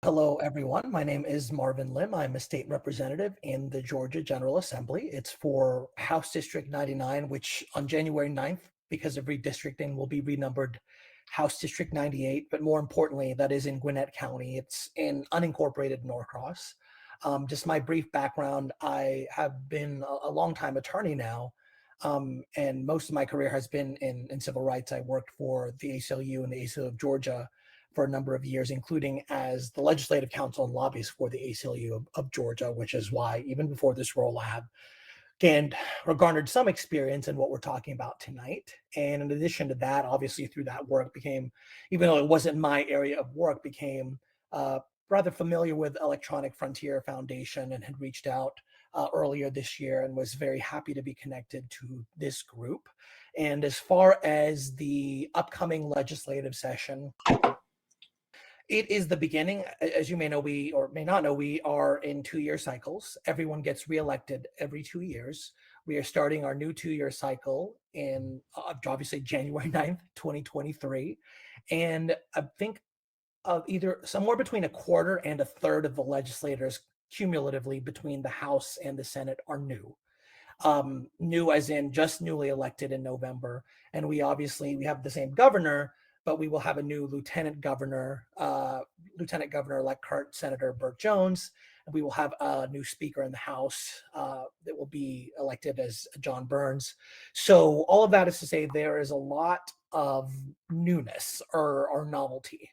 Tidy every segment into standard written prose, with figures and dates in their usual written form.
Hello, everyone. My name is Marvin Lim. I'm a state representative in the Georgia General Assembly. It's for House District 99, which on January 9th, because of redistricting, will be renumbered House District 98. But more importantly, that is in Gwinnett County. It's in unincorporated Norcross. Just my brief background, I have been a long-time attorney now, and most of my career has been in civil rights. I worked for the ACLU and the ACLU of Georgia for a number of years, including as the legislative counsel and lobbyist for the ACLU of Georgia, which is why even before this role, I have gained or garnered some experience in what we're talking about tonight. And in addition to that, obviously through that work became, even though it wasn't my area of work, became rather familiar with Electronic Frontier Foundation and had reached out earlier this year and was very happy to be connected to this group. And as far as the upcoming legislative session, it is the beginning. As you may know, we or may not know, we are in 2-year cycles. Everyone gets reelected every 2 years. We are starting our new 2-year cycle in obviously January 9th, 2023. And I think either somewhere between a quarter and a third of the legislators cumulatively between the House and the Senate are new. New as in just newly elected in November. And we have the same governor, but we will have a new lieutenant governor elect current Senator Burt Jones, and we will have a new speaker in the House that will be elected as John Burns. So all of that is to say there is a lot of newness or novelty,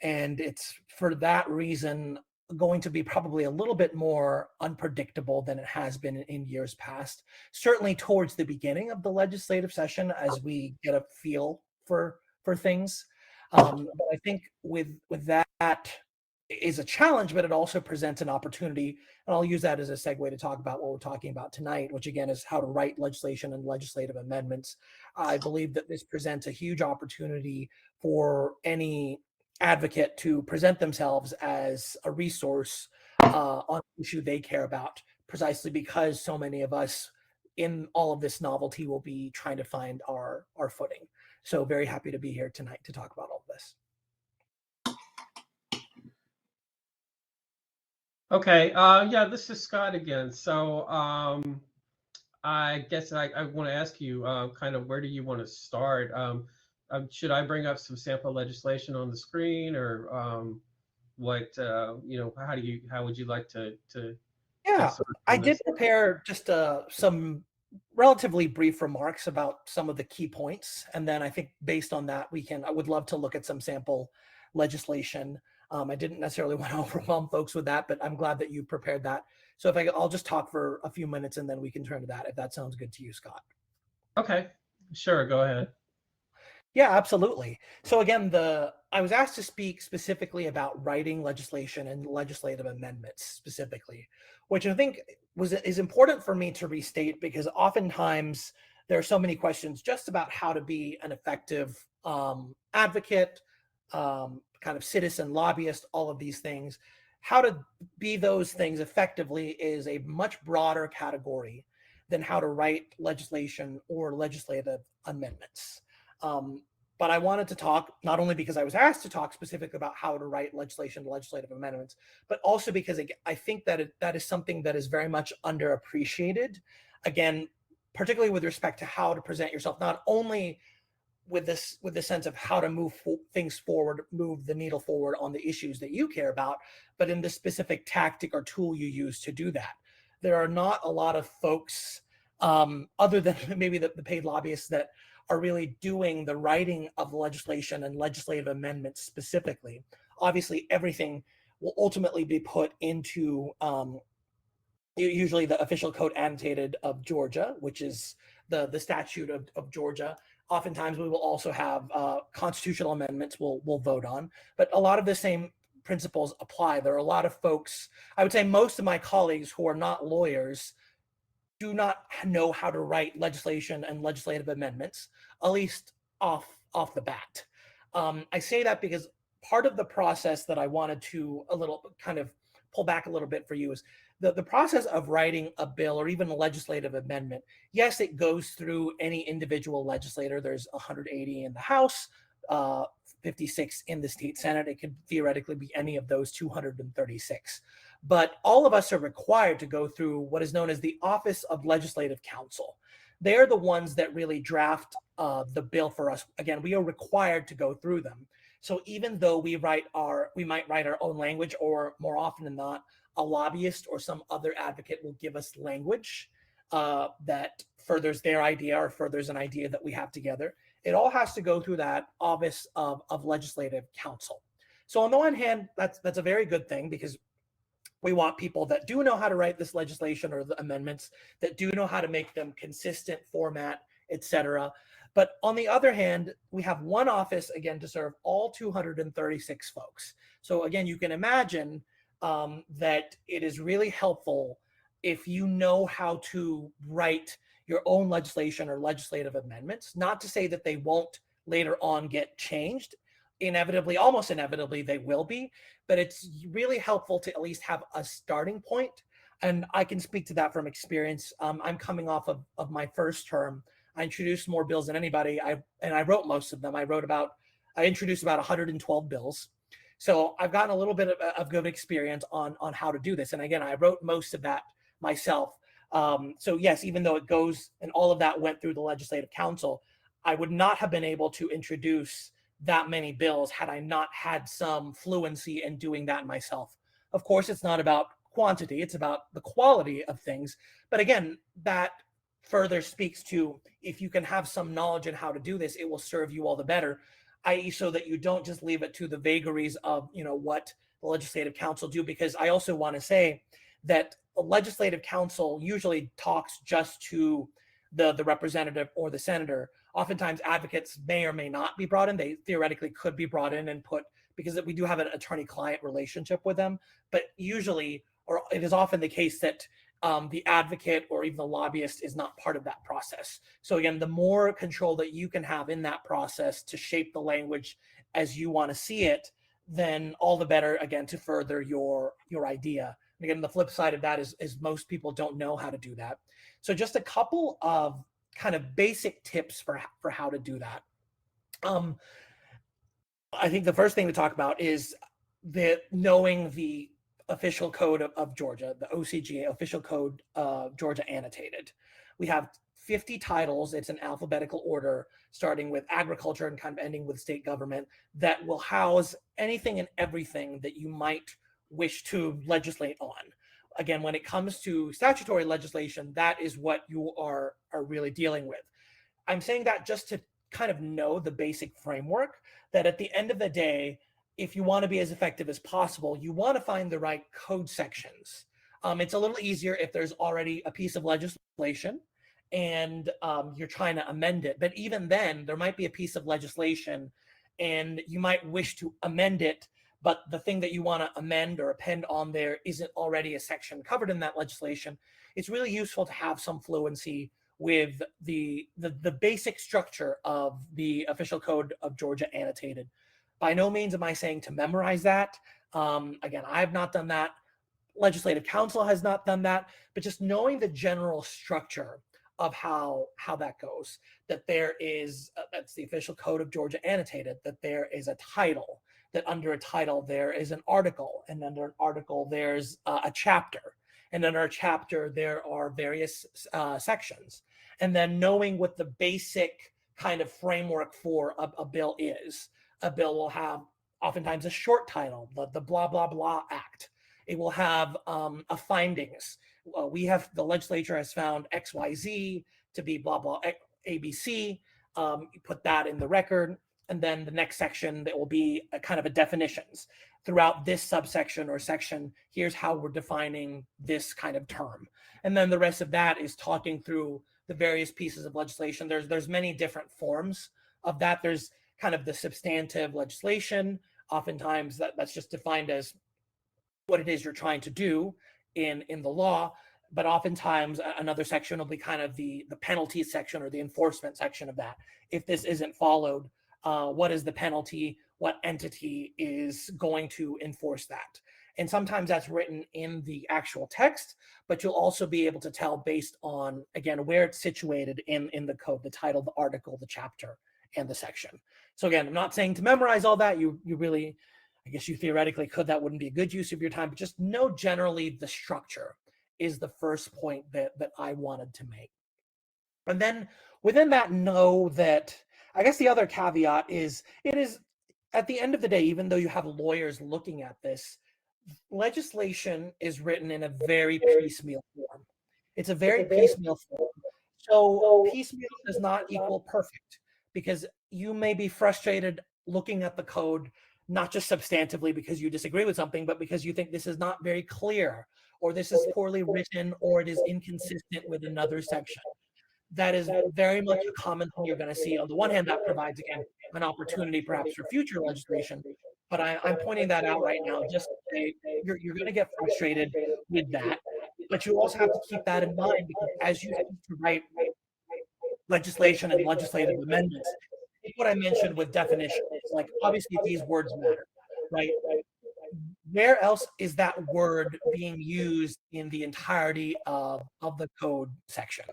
and it's for that reason going to be probably a little bit more unpredictable than it has been in years past, certainly towards the beginning of the legislative session as we get a feel for things. But I think with that is a challenge, but it also presents an opportunity. And I'll use that as a segue to talk about what we're talking about tonight, which again is how to write legislation and legislative amendments. I believe that this presents a huge opportunity for any advocate to present themselves as a resource on an issue they care about, precisely because so many of us in all of this novelty will be trying to find our footing. So very happy to be here tonight to talk about all of this. Okay, yeah, this is Scott again. So I guess I want to ask you kind of where do you want to start? Should I bring up some sample legislation on the screen, or what? How would you like to Yeah, start I on did this? prepare just some relatively brief remarks about some of the key points, and then I think based on that, I would love to look at some sample legislation. I didn't necessarily want to overwhelm folks with that, but I'm glad that you prepared that. So I'll just talk for a few minutes and then we can turn to that if that sounds good to you, Scott. Okay, sure, go ahead. Yeah, absolutely. So again, I was asked to speak specifically about writing legislation and legislative amendments specifically, which I think is important for me to restate because oftentimes there are so many questions just about how to be an effective advocate, kind of citizen lobbyist, all of these things. How to be those things effectively is a much broader category than how to write legislation or legislative amendments. But I wanted to talk not only because I was asked to talk specifically about how to write legislation, legislative amendments, but also because I think that that is something that is very much underappreciated. Again, particularly with respect to how to present yourself, not only with the sense of how to move things forward, move the needle forward on the issues that you care about, but in the specific tactic or tool you use to do that. There are not a lot of folks, other than maybe the paid lobbyists, that are really doing the writing of legislation and legislative amendments specifically. Obviously, everything will ultimately be put into usually the official code annotated of Georgia, which is the statute of Georgia. Oftentimes, we will also have constitutional amendments we'll vote on, but a lot of the same principles apply. There are a lot of folks, I would say most of my colleagues who are not lawyers, do not know how to write legislation and legislative amendments, at least off the bat. I say that because part of the process that I wanted to a little kind of pull back a little bit for you is the process of writing a bill or even a legislative amendment. Yes, it goes through any individual legislator. There's 180 in the House, 56 in the state Senate. It could theoretically be any of those 236. But all of us are required to go through what is known as the Office of Legislative Counsel. They are the ones that really draft the bill for us. Again, we are required to go through them. So even though we might write our own language, or more often than not, a lobbyist or some other advocate will give us language that furthers their idea or furthers an idea that we have together. It all has to go through that Office of Legislative Counsel. So on the one hand, that's a very good thing, because we want people that do know how to write this legislation or the amendments, that do know how to make them consistent format, etc. But on the other hand, we have one office, again, to serve all 236 folks. So again, you can imagine that it is really helpful if you know how to write your own legislation or legislative amendments. Not to say that they won't later on get changed. Inevitably, almost inevitably, they will be, but it's really helpful to at least have a starting point. And I can speak to that from experience. I'm coming off of my first term. I introduced more bills than anybody. I wrote most of them. I introduced about 112 bills. So I've gotten a little bit of good experience on how to do this. And again, I wrote most of that myself. So yes, even though it goes and all of that went through the Legislative Council, I would not have been able to introduce that many bills had I not had some fluency in doing that myself. Of course, it's not about quantity, it's about the quality of things. But again, that further speaks to, if you can have some knowledge in how to do this, it will serve you all the better, i.e. so that you don't just leave it to the vagaries of, what the Legislative Council do. Because I also want to say that the Legislative Council usually talks just to the representative or the senator. Oftentimes advocates may or may not be brought in. They theoretically could be brought in and put, because we do have an attorney-client relationship with them, but usually, or it is often the case that the advocate or even the lobbyist is not part of that process. So again, the more control that you can have in that process to shape the language as you want to see it, then all the better, again, to further your idea. And again, the flip side of that is most people don't know how to do that. So just a couple of kind of basic tips for how to do that. I think the first thing to talk about is knowing the official code of Georgia, the OCGA, official code Georgia annotated. We have 50 titles. It's in alphabetical order, starting with agriculture and kind of ending with state government, that will house anything and everything that you might wish to legislate on. Again, when it comes to statutory legislation, that is what you are really dealing with. I'm saying that just to kind of know the basic framework, that at the end of the day, if you want to be as effective as possible, you want to find the right code sections. It's a little easier if there's already a piece of legislation and you're trying to amend it. But even then, there might be a piece of legislation and you might wish to amend it, but the thing that you want to amend or append on there isn't already a section covered in that legislation. It's really useful to have some fluency with the basic structure of the official code of Georgia annotated. By no means am I saying to memorize that. Again, I have not done that. Legislative Council has not done that, but just knowing the general structure of how that goes, that there is, that's the official code of Georgia annotated, that there is a title, that under a title there is an article, and under an article there's a chapter, and under a chapter there are various sections. And then knowing what the basic kind of framework for a bill is. A bill will have oftentimes a short title, the blah, blah, blah act. It will have a findings. The legislature has found XYZ to be blah, blah, ABC. You put that in the record. And then the next section, that will be a kind of a definitions. Throughout this subsection or section, here's how we're defining this kind of term. And then the rest of that is talking through the various pieces of legislation. There's many different forms of that. There's kind of the substantive legislation. Oftentimes that's just defined as what it is you're trying to do in the law. But oftentimes another section will be kind of the penalty section or the enforcement section of that. If this isn't followed, what is the penalty? What entity is going to enforce that? And sometimes that's written in the actual text, but you'll also be able to tell based on, again, where it's situated in the code, the title, the article, the chapter, and the section. So again, I'm not saying to memorize all that. You really, I guess you theoretically could. That wouldn't be a good use of your time, but just know generally the structure is the first point that I wanted to make. And then within that, know that, I guess the other caveat is, it is, at the end of the day, even though you have lawyers looking at this, legislation is written in a very piecemeal form. It's a very piecemeal form. So piecemeal does not equal perfect, because you may be frustrated looking at the code, not just substantively because you disagree with something, but because you think this is not very clear, or this is poorly written, or it is inconsistent with another section. That is very much a common thing you're going to see. On the one hand, that provides, again, an opportunity perhaps for future legislation, but I'm pointing that out right now just to say you're going to get frustrated with that. But you also have to keep that in mind, because as you seek to write legislation and legislative amendments, what I mentioned with definitions, like obviously these words matter, right? Where else is that word being used in the entirety of the code section?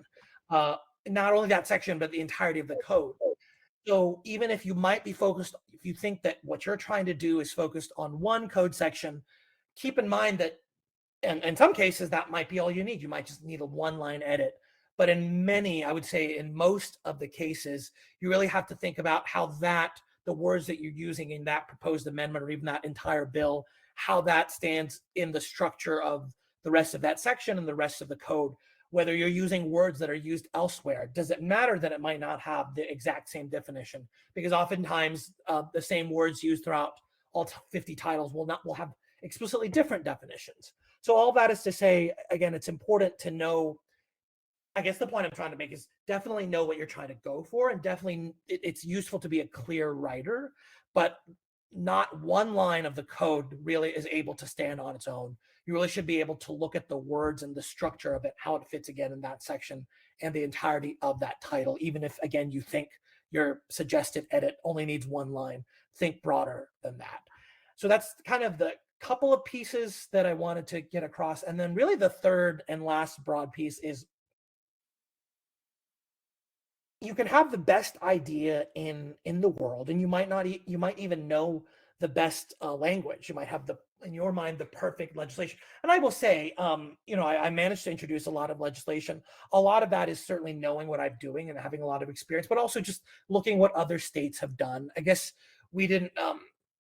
Not only that section, but the entirety of the code. So even if you might be focused, if you think that what you're trying to do is focused on one code section, keep in mind that, and in some cases, that might be all you need. You might just need a one-line edit. But in many, I would say in most of the cases, you really have to think about how the words that you're using in that proposed amendment, or even that entire bill, how that stands in the structure of the rest of that section and the rest of the code. Whether you're using words that are used elsewhere, does it matter that it might not have the exact same definition? Because oftentimes the same words used throughout all 50 titles will have explicitly different definitions. So all that is to say, again, it's important to know, I guess the point I'm trying to make is definitely know what you're trying to go for, and definitely it's useful to be a clear writer, but not one line of the code really is able to stand on its own. You really should be able to look at the words and the structure of it, how it fits again in that section and the entirety of that title, even if, again, you think your suggested edit only needs one line. Think broader than that. So that's kind of the couple of pieces that I wanted to get across. And then really the third and last broad piece is, you can have the best idea in the world, and you might even know the best language. You might have in your mind the perfect legislation. And I will say, I managed to introduce a lot of legislation. A lot of that is certainly knowing what I'm doing and having a lot of experience, but also just looking what other states have done. I guess we didn't.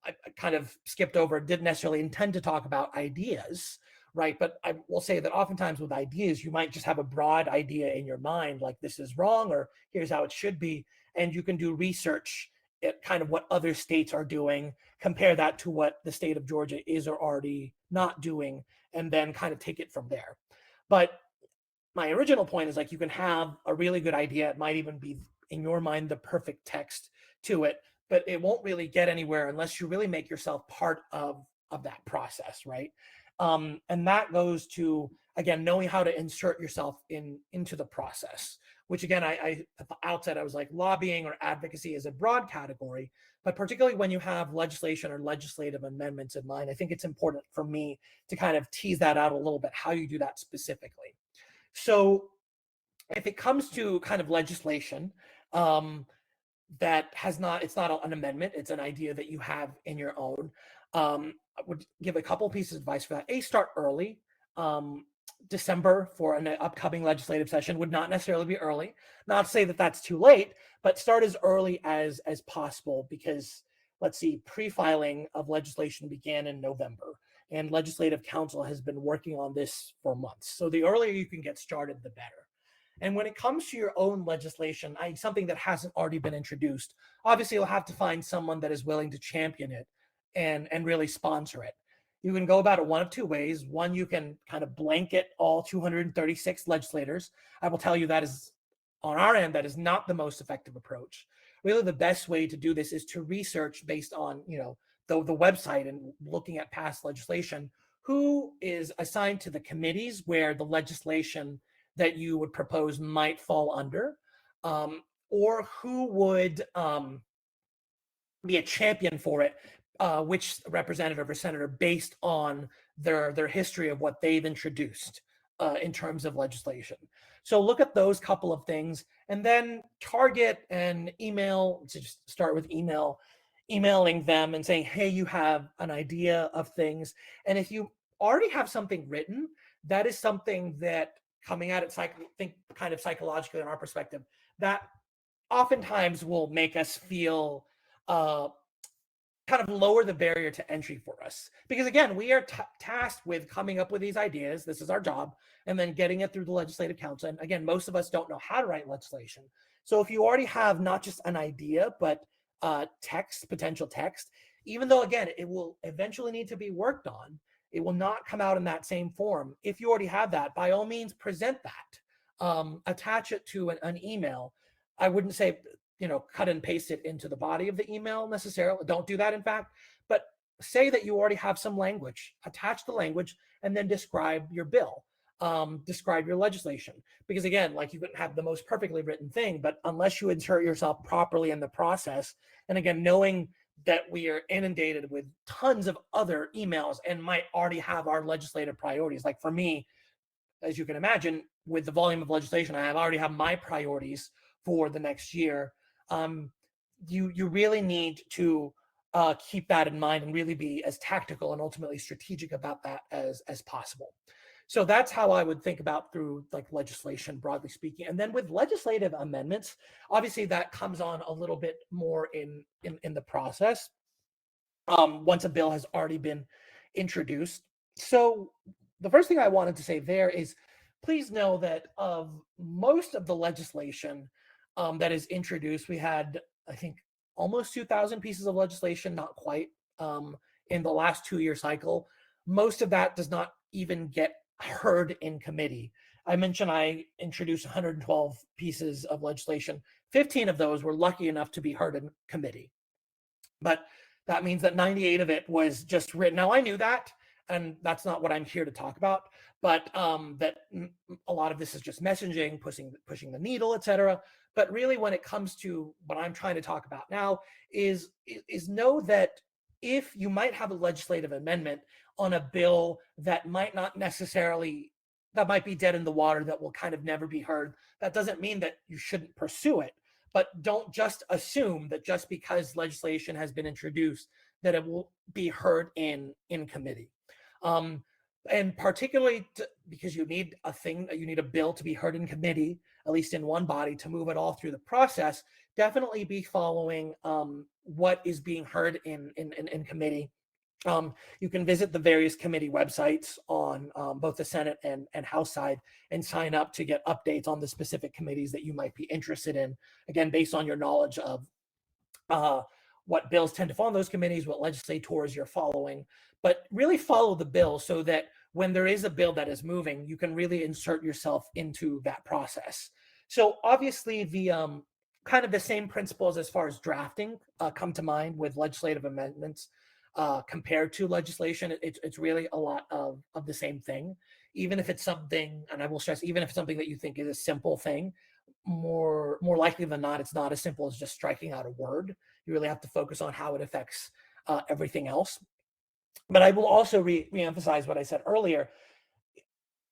I kind of skipped over. Didn't necessarily intend to talk about ideas, right? But I will say that oftentimes with ideas, you might just have a broad idea in your mind, like this is wrong, or here's how it should be. And you can do research at kind of what other states are doing, compare that to what the state of Georgia is or already not doing, and then kind of take it from there. But my original point is, like, you can have a really good idea. It might even be in your mind the perfect text to it, but it won't really get anywhere unless you really make yourself part of that process, right? And that goes to, again, knowing how to insert yourself into the process, which again, I at the outset, I was like, lobbying or advocacy is a broad category, but particularly when you have legislation or legislative amendments in mind, I think it's important for me to kind of tease that out a little bit, how you do that specifically. So if it comes to kind of legislation, that it's not an amendment, it's an idea that you have in your own. I would give a couple pieces of advice for that. Start early. December for an upcoming legislative session would not necessarily be early. Not to say that that's too late, but start as early as possible, because let's see, pre-filing of legislation began in November, and Legislative Council has been working on this for months. So the earlier you can get started, the better. And when it comes to your own legislation, something that hasn't already been introduced, obviously you'll have to find someone that is willing to champion it and really sponsor it. You can go about it one of two ways. One, you can kind of blanket all 236 legislators. I will tell you that is, on our end, that is not the most effective approach. Really, the best way to do this is to research based on, the website and looking at past legislation, who is assigned to the committees where the legislation that you would propose might fall under, or who would be a champion for it, which representative or senator, based on their history of what they've introduced in terms of legislation. So look at those couple of things, and then target and email. To just start with emailing them and saying, hey, you have an idea of things. And if you already have something written, that is something that, coming at it think kind of psychologically in our perspective, that oftentimes will make us feel kind of lower the barrier to entry for us. Because again, we are tasked with coming up with these ideas. This is our job. And then getting it through the legislative council. And again, most of us don't know how to write legislation. So if you already have not just an idea, but potential text, even though again, it will eventually need to be worked on, it will not come out in that same form. If you already have that, by all means, present that. Attach it to an email. I wouldn't say, cut and paste it into the body of the email necessarily. Don't do that, in fact, but say that you already have some language, attach the language, and then describe your bill, describe your legislation. Because again, like, you couldn't have the most perfectly written thing, but unless you insert yourself properly in the process, and again, knowing that we are inundated with tons of other emails and might already have our legislative priorities. Like for me, as you can imagine, with the volume of legislation I already have my priorities for the next year. You really need to keep that in mind and really be as tactical and ultimately strategic about that as possible. So that's how I would think about through like legislation, broadly speaking. And then with legislative amendments, obviously that comes on a little bit more in the process once a bill has already been introduced. So the first thing I wanted to say there is, please know that of most of the legislation that is introduced, we had, I think, almost 2,000 pieces of legislation, not quite, in the last 2-year cycle. Most of that does not even get heard in committee. I mentioned I introduced 112 pieces of legislation. 15 of those were lucky enough to be heard in committee. But that means that 98 of it was just written. Now, I knew that, and that's not what I'm here to talk about, but that a lot of this is just messaging, pushing the needle, etc. But really, when it comes to what I'm trying to talk about now is know that if you might have a legislative amendment on a bill that might not necessarily, that might be dead in the water, that will kind of never be heard, that doesn't mean that you shouldn't pursue it. But don't just assume that just because legislation has been introduced that it will be heard in committee. And particularly because you need a bill to be heard in committee, at least in one body, to move it all through the process. Definitely be following what is being heard in committee. You can visit the various committee websites on both the Senate and House side and sign up to get updates on the specific committees that you might be interested in. Again, based on your knowledge of what bills tend to fall in those committees, what legislators you're following, but really follow the bill so that when there is a bill that is moving, you can really insert yourself into that process. So obviously the kind of the same principles as far as drafting come to mind with legislative amendments. Compared to legislation, it's really a lot of the same thing. Even if it's something, and I will stress, even if it's something that you think is a simple thing, more likely than not, it's not as simple as just striking out a word. You really have to focus on how it affects everything else. But I will also re-emphasize what I said earlier.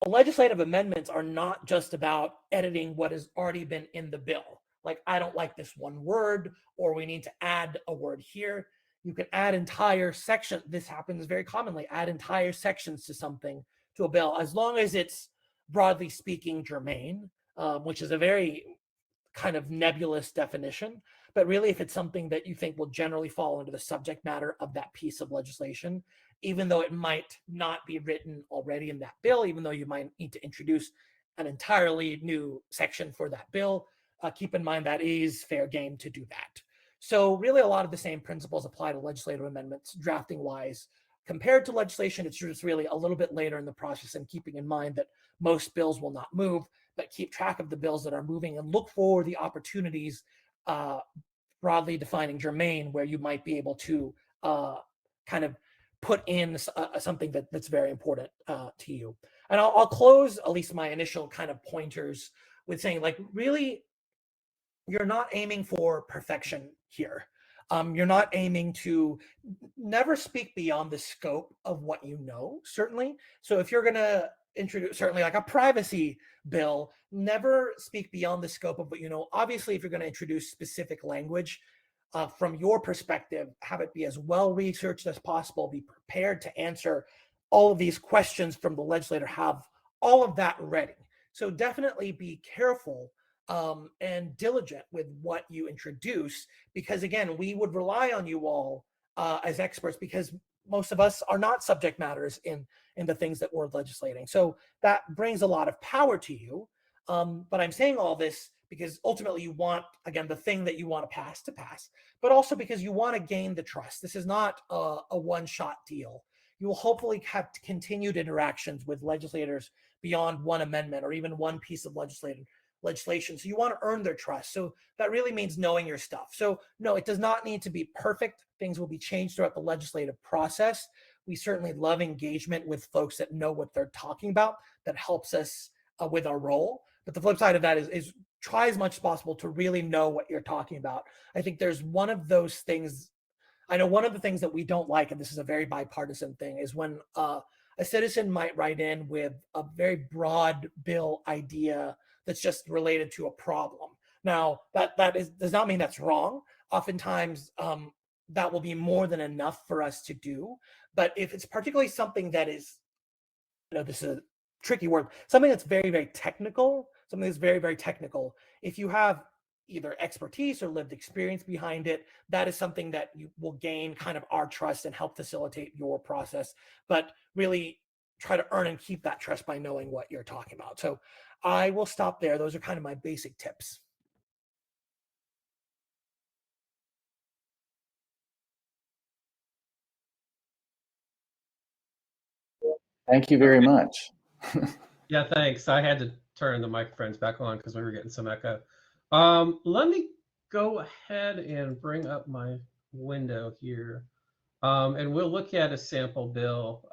Legislative amendments are not just about editing what has already been in the bill. Like, I don't like this one word, or we need to add a word here. You can add entire section. This happens very commonly. Add entire sections to something, to a bill, as long as it's broadly speaking germane, which is a very kind of nebulous definition. But really, if it's something that you think will generally fall into the subject matter of that piece of legislation, even though it might not be written already in that bill, even though you might need to introduce an entirely new section for that bill, keep in mind that is fair game to do that. So really, a lot of the same principles apply to legislative amendments, drafting wise. Compared to legislation, it's just really a little bit later in the process, and keeping in mind that most bills will not move, but keep track of the bills that are moving and look for the opportunities, broadly defining germane, where you might be able to kind of put in something that's very important to you. And I'll close at least my initial kind of pointers with saying, like, really, you're not aiming for perfection here. You're not aiming to never speak beyond the scope of what you know, certainly. So if you're going to introduce certainly like a privacy bill, never speak beyond the scope of what you know. Obviously, if you're going to introduce specific language, from your perspective, have it be as well researched as possible, be prepared to answer all of these questions from the legislator, have all of that ready. So definitely be careful and diligent with what you introduce, because again, we would rely on you all as experts, because most of us are not subject matters in the things that we're legislating. So that brings a lot of power to you. But I'm saying all this because ultimately you want, again, the thing that you want to pass, but also because you want to gain the trust. This is not a one-shot deal. You will hopefully have continued interactions with legislators beyond one amendment or even one piece of legislation. So you want to earn their trust. So that really means knowing your stuff. So no, it does not need to be perfect. Things will be changed throughout the legislative process. We certainly love engagement with folks that know what they're talking about. That helps us with our role. But the flip side of that is try as much as possible to really know what you're talking about. I think there's one of those things. I know one of the things that we don't like, and this is a very bipartisan thing, is when a citizen might write in with a very broad bill idea that's just related to a problem. Now, does not mean that's wrong. Oftentimes, that will be more than enough for us to do. But if it's particularly something that is, this is a tricky word, something that's very, very technical, something that's very, very technical, if you have either expertise or lived experience behind it, that is something that you will gain kind of our trust and help facilitate your process. But really try to earn and keep that trust by knowing what you're talking about. So I will stop there. Those are kind of my basic tips. Thank you very much. Yeah, thanks. I had to turn the microphones back on because we were getting some echo. Let me go ahead and bring up my window here, and we'll look at a sample bill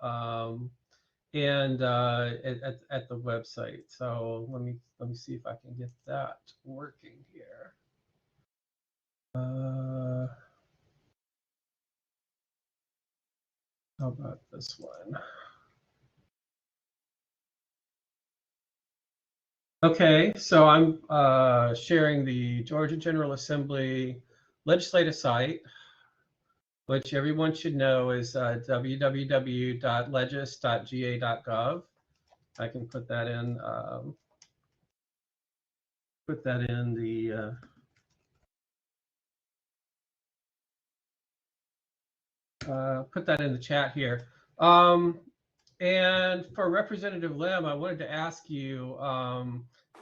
and at the website. So let me see if I can get that working here. How about this one? Okay, so I'm sharing the Georgia General Assembly legislative site, which everyone should know is www.legis.ga.gov. I can put that in the put that in the chat here. And for Representative Lim, I wanted to ask you,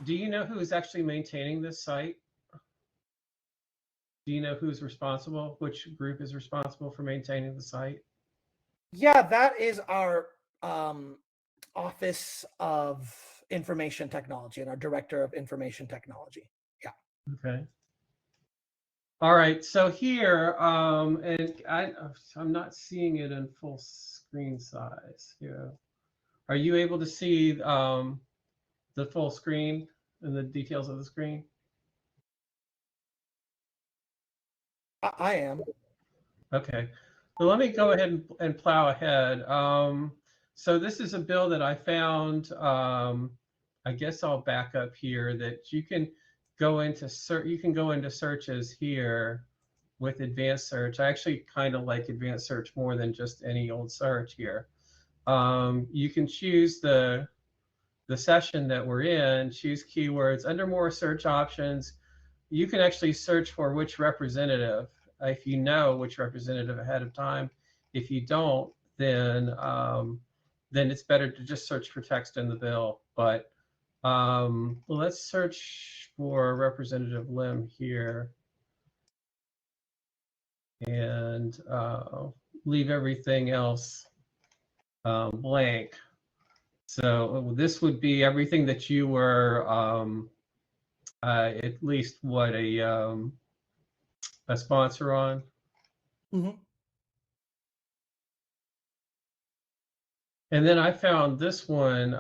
do you know who is actually maintaining this site? Do you know who's responsible? Which group is responsible for maintaining the site? Yeah, that is our Office of Information Technology and our Director of Information Technology. Yeah. Okay. All right. So here, and I'm not seeing it in full screen size here. Are you able to see the full screen and the details of the screen? I am. Okay. Well, let me go ahead and plow ahead. So this is a bill that I found. I guess I'll back up here. That you can go into searches here with advanced search. I actually kind of like advanced search more than just any old search here. You can choose the session that we're in, choose keywords. Under more search options, you can actually search for which representative, if you know which representative ahead of time. If you don't, then it's better to just search for text in the bill. But let's search for Representative Lim here and leave everything else blank. So this would be everything that you were at least what a sponsor on. Mm-hmm. And then I found this one.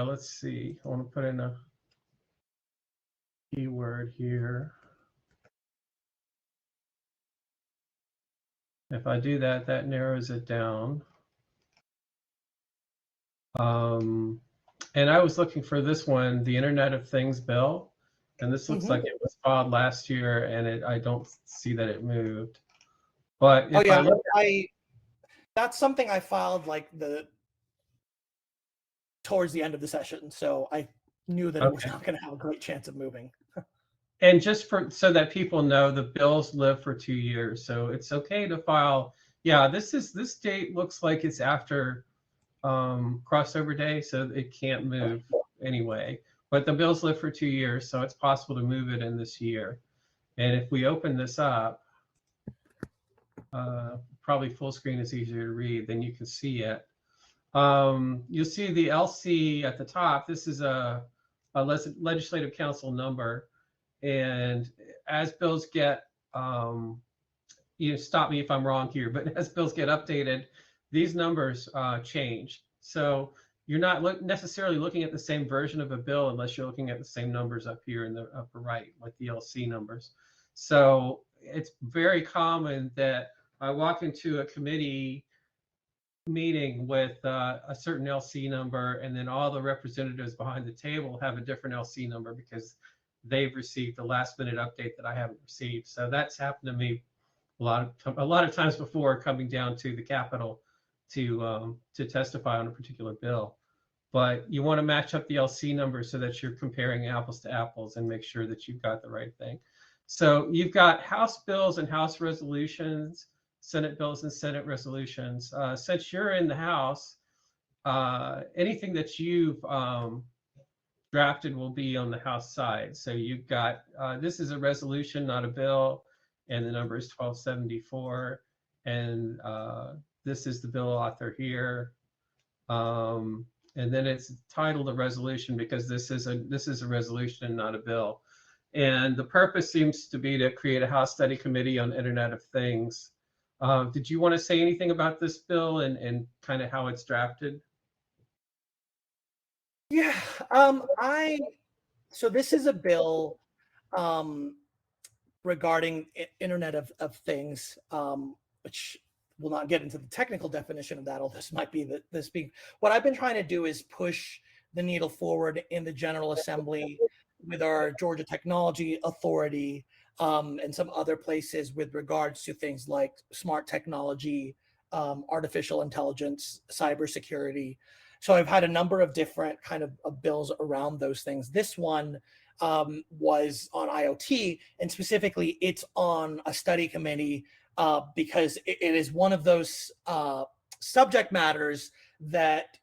Let's see. I want to put in a keyword here. If I do that, that narrows it down. And I was looking for this one, the Internet of Things bill. And this looks like it was filed last year, and I don't see that it moved. But Oh if yeah, I look that's something I filed like towards the end of the session, so I knew that it was okay. not going to have a great chance of moving. And just so that people know, the bills live for 2 years, so it's okay to file. Yeah, this date looks like it's after crossover day, so it can't move anyway. But the bills live for 2 years, so it's possible to move it in this year. And if we open this up, probably full screen is easier to read, then you can see it. You'll see the LC at the top. This is a legislative council number. And as bills get, stop me if I'm wrong here, but as bills get updated, these numbers change. So you're not necessarily looking at the same version of a bill unless you're looking at the same numbers up here in the upper right, like the LC numbers. So it's very common that I walk into a committee meeting with a certain LC number, and then all the representatives behind the table have a different LC number because they've received the last minute update that I haven't received. So that's happened to me a lot of times before, coming down to the Capitol to testify on a particular bill. But you want to match up the LC numbers so that you're comparing apples to apples and make sure that you've got the right thing. So you've got House bills and House resolutions, Senate bills and Senate resolutions. Since you're in the House, anything that you've drafted will be on the House side. So you've got, this is a resolution, not a bill, and the number is 1274. And this is the bill author here. And then it's titled a resolution because this is a resolution and not a bill. And the purpose seems to be to create a House study committee on Internet of Things. Did you want to say anything about this bill and kind of how it's drafted? Yeah, so this is a bill regarding Internet of Things, which we'll not get into the technical definition of that, although this might be this being. What I've been trying to do is push the needle forward in the General Assembly with our Georgia Technology Authority and some other places with regards to things like smart technology, artificial intelligence, cybersecurity. So I've had a number of different kind of bills around those things. This one was on IoT, and specifically it's on a study committee because it is one of those subject matters that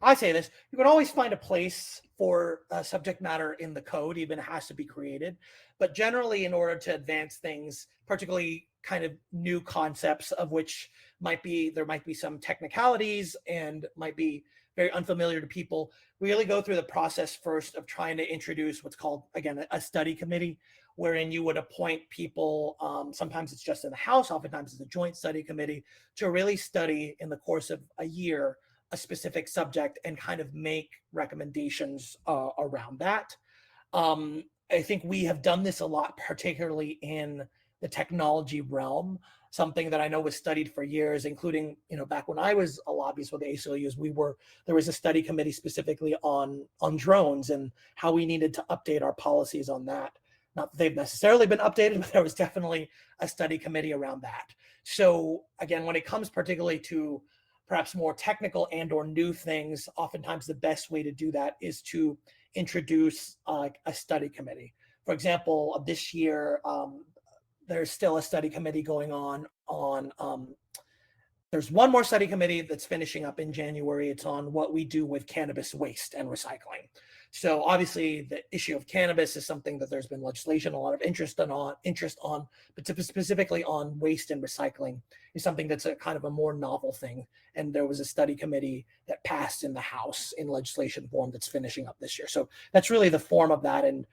I say this, you can always find a place for subject matter in the code, even it has to be created. But generally, in order to advance things, particularly kind of new concepts of which there might be some technicalities and might be very unfamiliar to people, we really go through the process first of trying to introduce what's called, again, a study committee, wherein you would appoint people, sometimes it's just in the House, oftentimes it's a joint study committee, to really study in the course of a year a specific subject and kind of make recommendations around that. I think we have done this a lot, particularly in the technology realm, something that I know was studied for years, including, back when I was a lobbyist with the ACLUs, there was a study committee specifically on drones and how we needed to update our policies on that. Not that they've necessarily been updated, but there was definitely a study committee around that. So again, when it comes particularly to perhaps more technical and or new things, oftentimes the best way to do that is to introduce a study committee. For example, this year, there's still a study committee going on there's one more study committee that's finishing up in January. It's on what we do with cannabis waste and recycling. So obviously the issue of cannabis is something that there's been legislation, a lot of interest on, but specifically on waste and recycling is something that's a kind of a more novel thing. And there was a study committee that passed in the House in legislation form that's finishing up this year. So that's really the form of that. And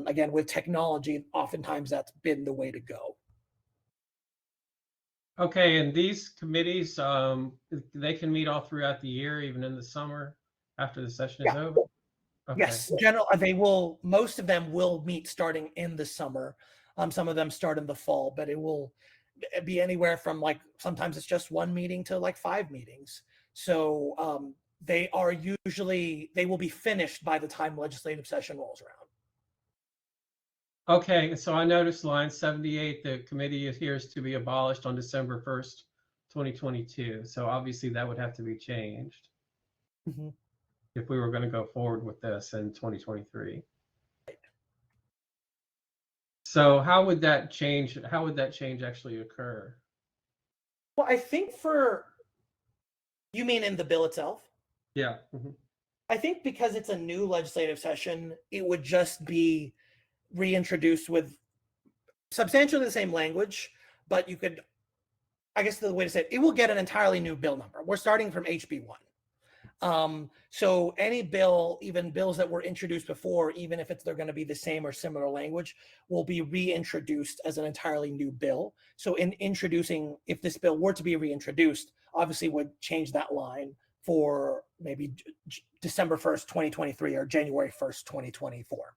again, with technology, oftentimes that's been the way to go. Okay, and these committees, they can meet all throughout the year, even in the summer after the session is over? Okay. Yes, most of them will meet starting in the summer. Some of them start in the fall, but it will be anywhere from sometimes it's just one meeting to 5 meetings. So they will be finished by the time legislative session rolls around. Okay, so I noticed line 78, the committee adheres to be abolished on December 1st, 2022. So obviously that would have to be changed if we were going to go forward with this in 2023. So how would that change? How would that change actually occur? Well, I think you mean in the bill itself? Yeah. I think because it's a new legislative session, it would just be reintroduced with substantially the same language, but you could, I guess the way to say it will get an entirely new bill number. We're starting from HB1. So any bill, even bills that were introduced before, even if they're going to be the same or similar language, will be reintroduced as an entirely new bill. So in introducing, if this bill were to be reintroduced, obviously would change that line for maybe December 1st, 2023 or January 1st, 2024.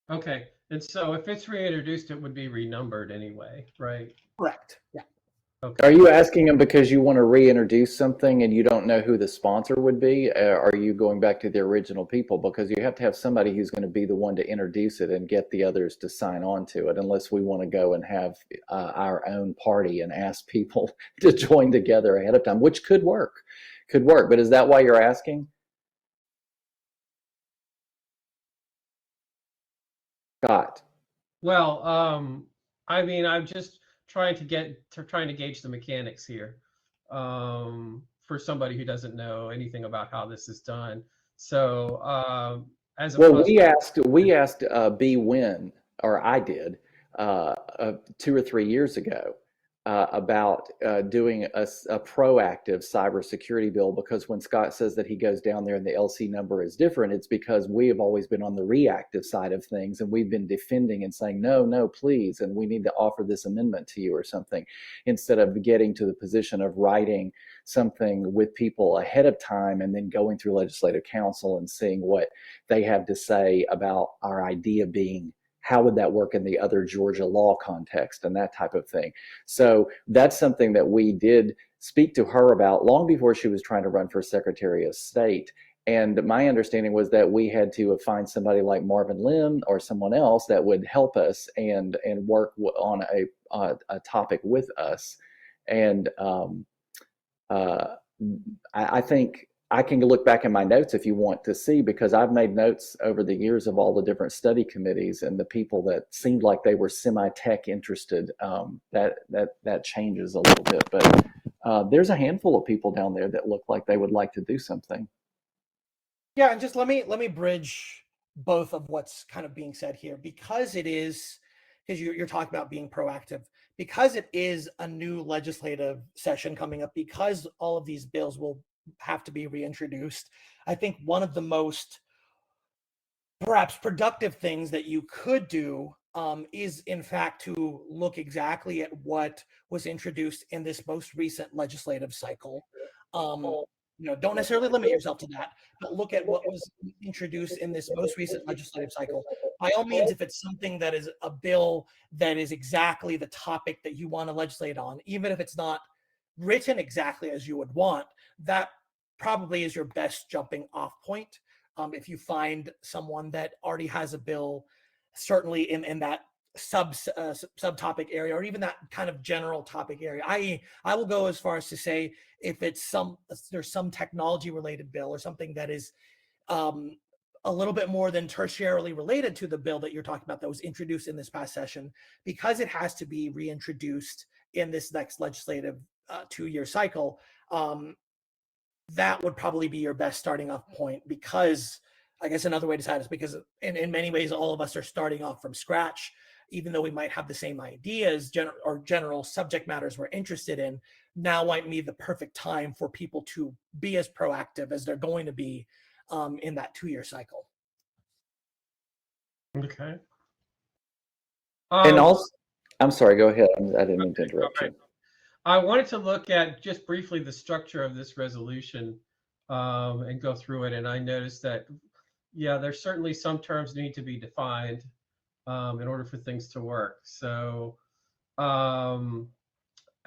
Okay. And so if it's reintroduced, it would be renumbered anyway, right? Correct. Yeah. Are you asking them because you want to reintroduce something and you don't know who the sponsor would be? Are you going back to the original people? Because you have to have somebody who's going to be the one to introduce it and get the others to sign on to it, unless we want to go and have our own party and ask people to join together ahead of time, which could work. But is that why you're asking? Scott. Well, I mean, I'm just trying to gauge the mechanics here for somebody who doesn't know anything about how this is done. So we asked B. Wynn, or I did, 2 or 3 years ago about doing a proactive cybersecurity bill, because when Scott says that he goes down there and the LC number is different, it's because we have always been on the reactive side of things, and we've been defending and saying, no, please, and we need to offer this amendment to you or something, instead of getting to the position of writing something with people ahead of time and then going through legislative council and seeing what they have to say about our idea being, how would that work in the other Georgia law context and that type of thing. So that's something that we did speak to her about long before she was trying to run for Secretary of State. And my understanding was that we had to find somebody like Marvin Lim or someone else that would help us and work on a topic with us. And I think I can look back in my notes if you want to see, because I've made notes over the years of all the different study committees and the people that seemed like they were semi-tech interested. That changes a little bit, but there's a handful of people down there that look like they would like to do something. Yeah, and just let me bridge both of what's kind of being said here, because you're talking about being proactive, because it is a new legislative session coming up, because all of these bills will have to be reintroduced. I think one of the most perhaps productive things that you could do is in fact to look exactly at what was introduced in this most recent legislative cycle. Don't necessarily limit yourself to that, but look at what was introduced in this most recent legislative cycle. By all means, if it's something that is a bill that is exactly the topic that you want to legislate on, even if it's not written exactly as you would want, that probably is your best jumping off point. If you find someone that already has a bill, certainly in that subtopic area, or even that kind of general topic area. I will go as far as to say, if there's some technology related bill or something that is a little bit more than tertiarily related to the bill that you're talking about that was introduced in this past session, because it has to be reintroduced in this next legislative 2-year cycle, that would probably be your best starting off point. Because I guess another way to say it is because in many ways, all of us are starting off from scratch, even though we might have the same ideas or general subject matters we're interested in. Now might be the perfect time for people to be as proactive as they're going to be in that 2-year cycle. Okay. And also, I'm sorry, go ahead. I didn't mean to interrupt you. I wanted to look at just briefly the structure of this resolution and go through it. And I noticed that, yeah, there's certainly some terms need to be defined in order for things to work. So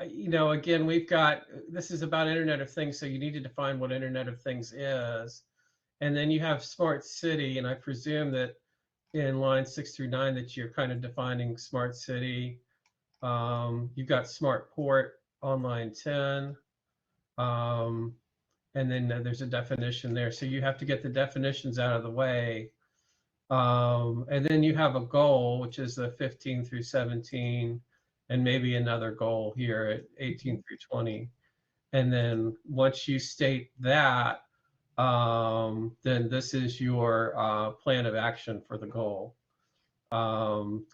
again, this is about Internet of Things, so you need to define what Internet of Things is. And then you have smart city, and I presume that in line 6 through 9 that you're kind of defining smart city. You've got smart port on line 10. And then there's a definition there. So you have to get the definitions out of the way. And then you have a goal, which is the 15 through 17, and maybe another goal here at 18 through 20. And then once you state that, then this is your plan of action for the goal.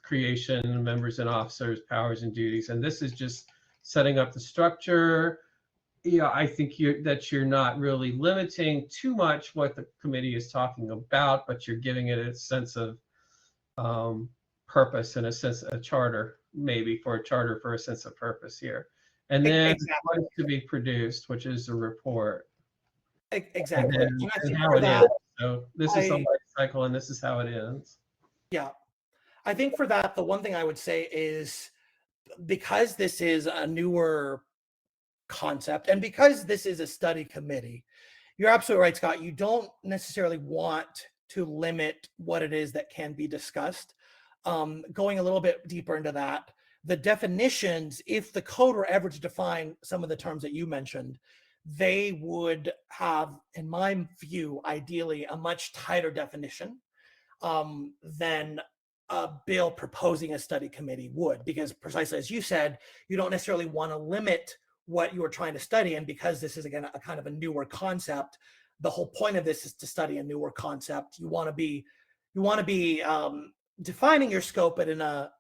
Creation, members and officers, powers and duties. And this is just setting up the structure. I think that you're not really limiting too much what the committee is talking about, but you're giving it a sense of purpose and a charter, maybe for a sense of purpose here. And then what is to be produced, which is a report. Exactly. And how it ends. So this is the life cycle, and this is how it ends. Yeah. I think for that, the one thing I would say is, because this is a newer concept and because this is a study committee, you're absolutely right, Scott. You don't necessarily want to limit what it is that can be discussed. Going a little bit deeper into that, the definitions, if the code were ever to define some of the terms that you mentioned, they would have, in my view, ideally a much tighter definition than a bill proposing a study committee would, because precisely as you said, you don't necessarily want to limit what you are trying to study. And because this is, again, a kind of a newer concept, the whole point of this is to study a newer concept. You want to be defining your scope, but in a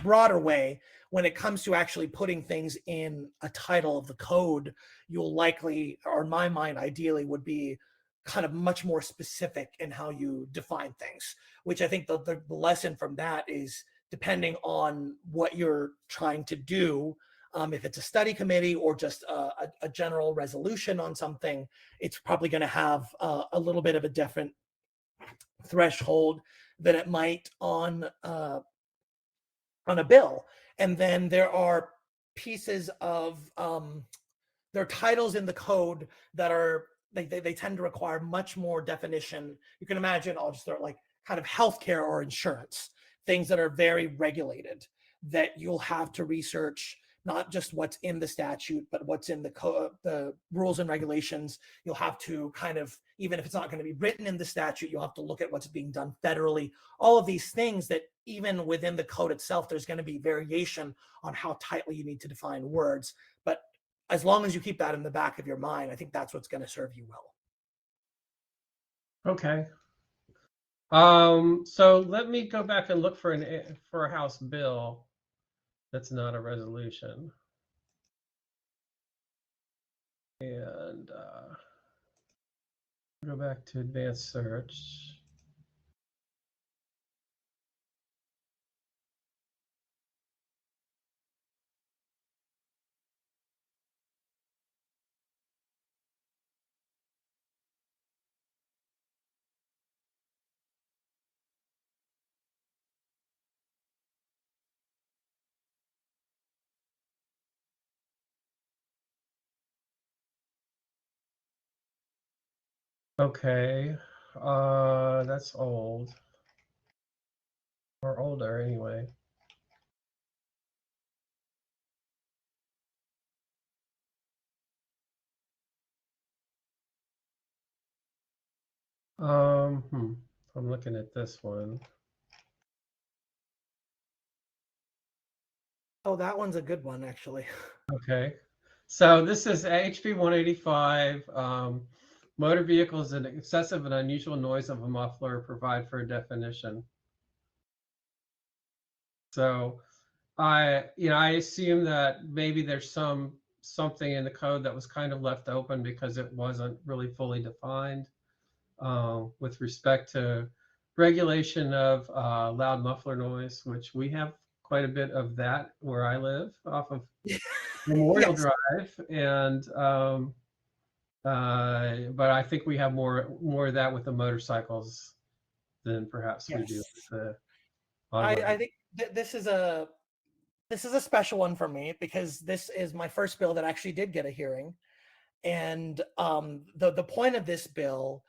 broader way. When it comes to actually putting things in a title of the code, you'll likely, or in my mind, ideally would be kind of much more specific in how you define things, which I think the lesson from that is, depending on what you're trying to do, if it's a study committee or just a general resolution on something, it's probably going to have a little bit of a different threshold than it might on a bill. And then there are pieces of there are titles in the code that are they tend to require much more definition. You can imagine, I'll just throw like kind of healthcare or insurance, things that are very regulated, that you'll have to research not just what's in the statute, but what's in the rules and regulations. You'll have to kind of, even if it's not going to be written in the statute, you'll have to look at what's being done federally. All of these things that even within the code itself, there's going to be variation on how tightly you need to define words. But as long as you keep that in the back of your mind, I think that's what's going to serve you well. Okay. So let me go back and look for a House bill that's not a resolution. And go back to advanced search. Okay, that's old, or older anyway. I'm looking at this one. Oh, that one's a good one, actually. Okay, so this is HB 185. Motor vehicles and excessive and unusual noise of a muffler, provide for a definition. So I assume that maybe there's something in the code that was kind of left open because it wasn't really fully defined with respect to regulation of loud muffler noise, which we have quite a bit of that where I live off of Memorial Drive, and but I think we have more of that with the motorcycles than perhaps we do with the. I think this is this is a special one for me because this is my first bill that actually did get a hearing. And the point of this bill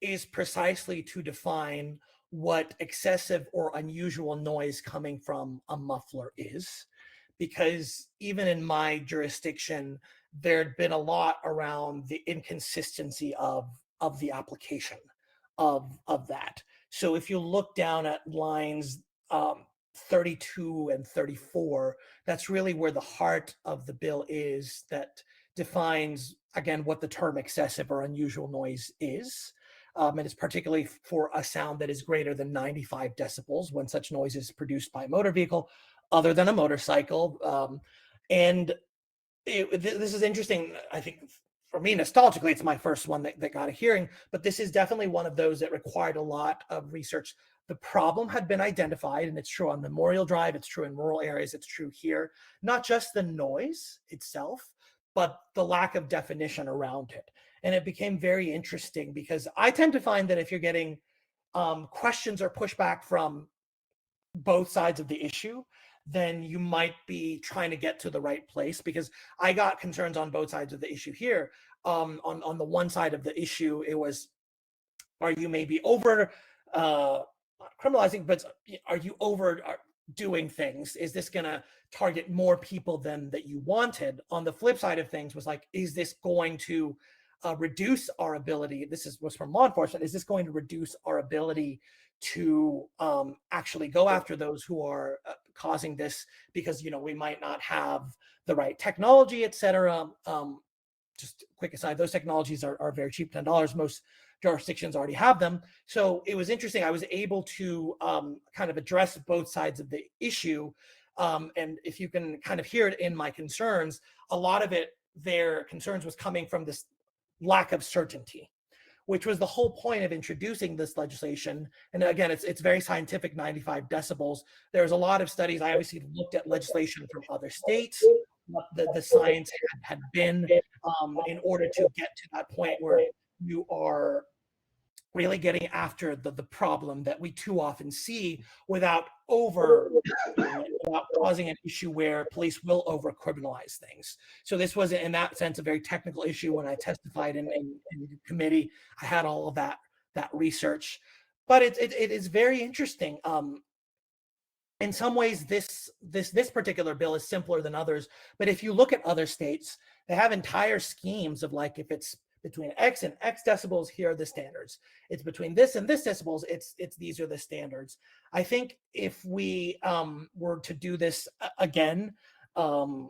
is precisely to define what excessive or unusual noise coming from a muffler is. Because even in my jurisdiction, there'd been a lot around the inconsistency of the application of that. So if you look down at lines 32 and 34, that's really where the heart of the bill is, that defines, again, what the term excessive or unusual noise is. And it's particularly for a sound that is greater than 95 decibels when such noise is produced by a motor vehicle other than a motorcycle. And this is interesting. I think for me, nostalgically, it's my first one that got a hearing, but this is definitely one of those that required a lot of research. The problem had been identified, and it's true on Memorial Drive, it's true in rural areas, it's true here, not just the noise itself, but the lack of definition around it. And it became very interesting because I tend to find that if you're getting questions or pushback from both sides of the issue, then you might be trying to get to the right place, because I got concerns on both sides of the issue here. On the one side of the issue, it was, are you maybe over criminalizing, but are you over doing things? Is this going to target more people than that you wanted? On the flip side of things was like, is this going to reduce our ability? Was from law enforcement. Is this going to reduce our ability to actually go after those who are causing this? Because, we might not have the right technology, et cetera. Just quick aside, those technologies are very cheap, $10. Most jurisdictions already have them. So it was interesting. I was able to kind of address both sides of the issue. And if you can kind of hear it in my concerns, a lot of it, their concerns was coming from this lack of certainty, which was the whole point of introducing this legislation. And again, it's very scientific, 95 decibels. There's a lot of studies. I obviously looked at legislation from other states, what the science had been in order to get to that point where you are really getting after the problem that we too often see without causing an issue where police will over criminalize things. So this was, in that sense, a very technical issue. When I testified in committee, I had all of that research, but it is very interesting. In some ways, this particular bill is simpler than others, but if you look at other states, they have entire schemes of, like, if it's between X and X decibels, here are the standards. It's between this and this decibels, it's these are the standards. I think if we were to do this again, I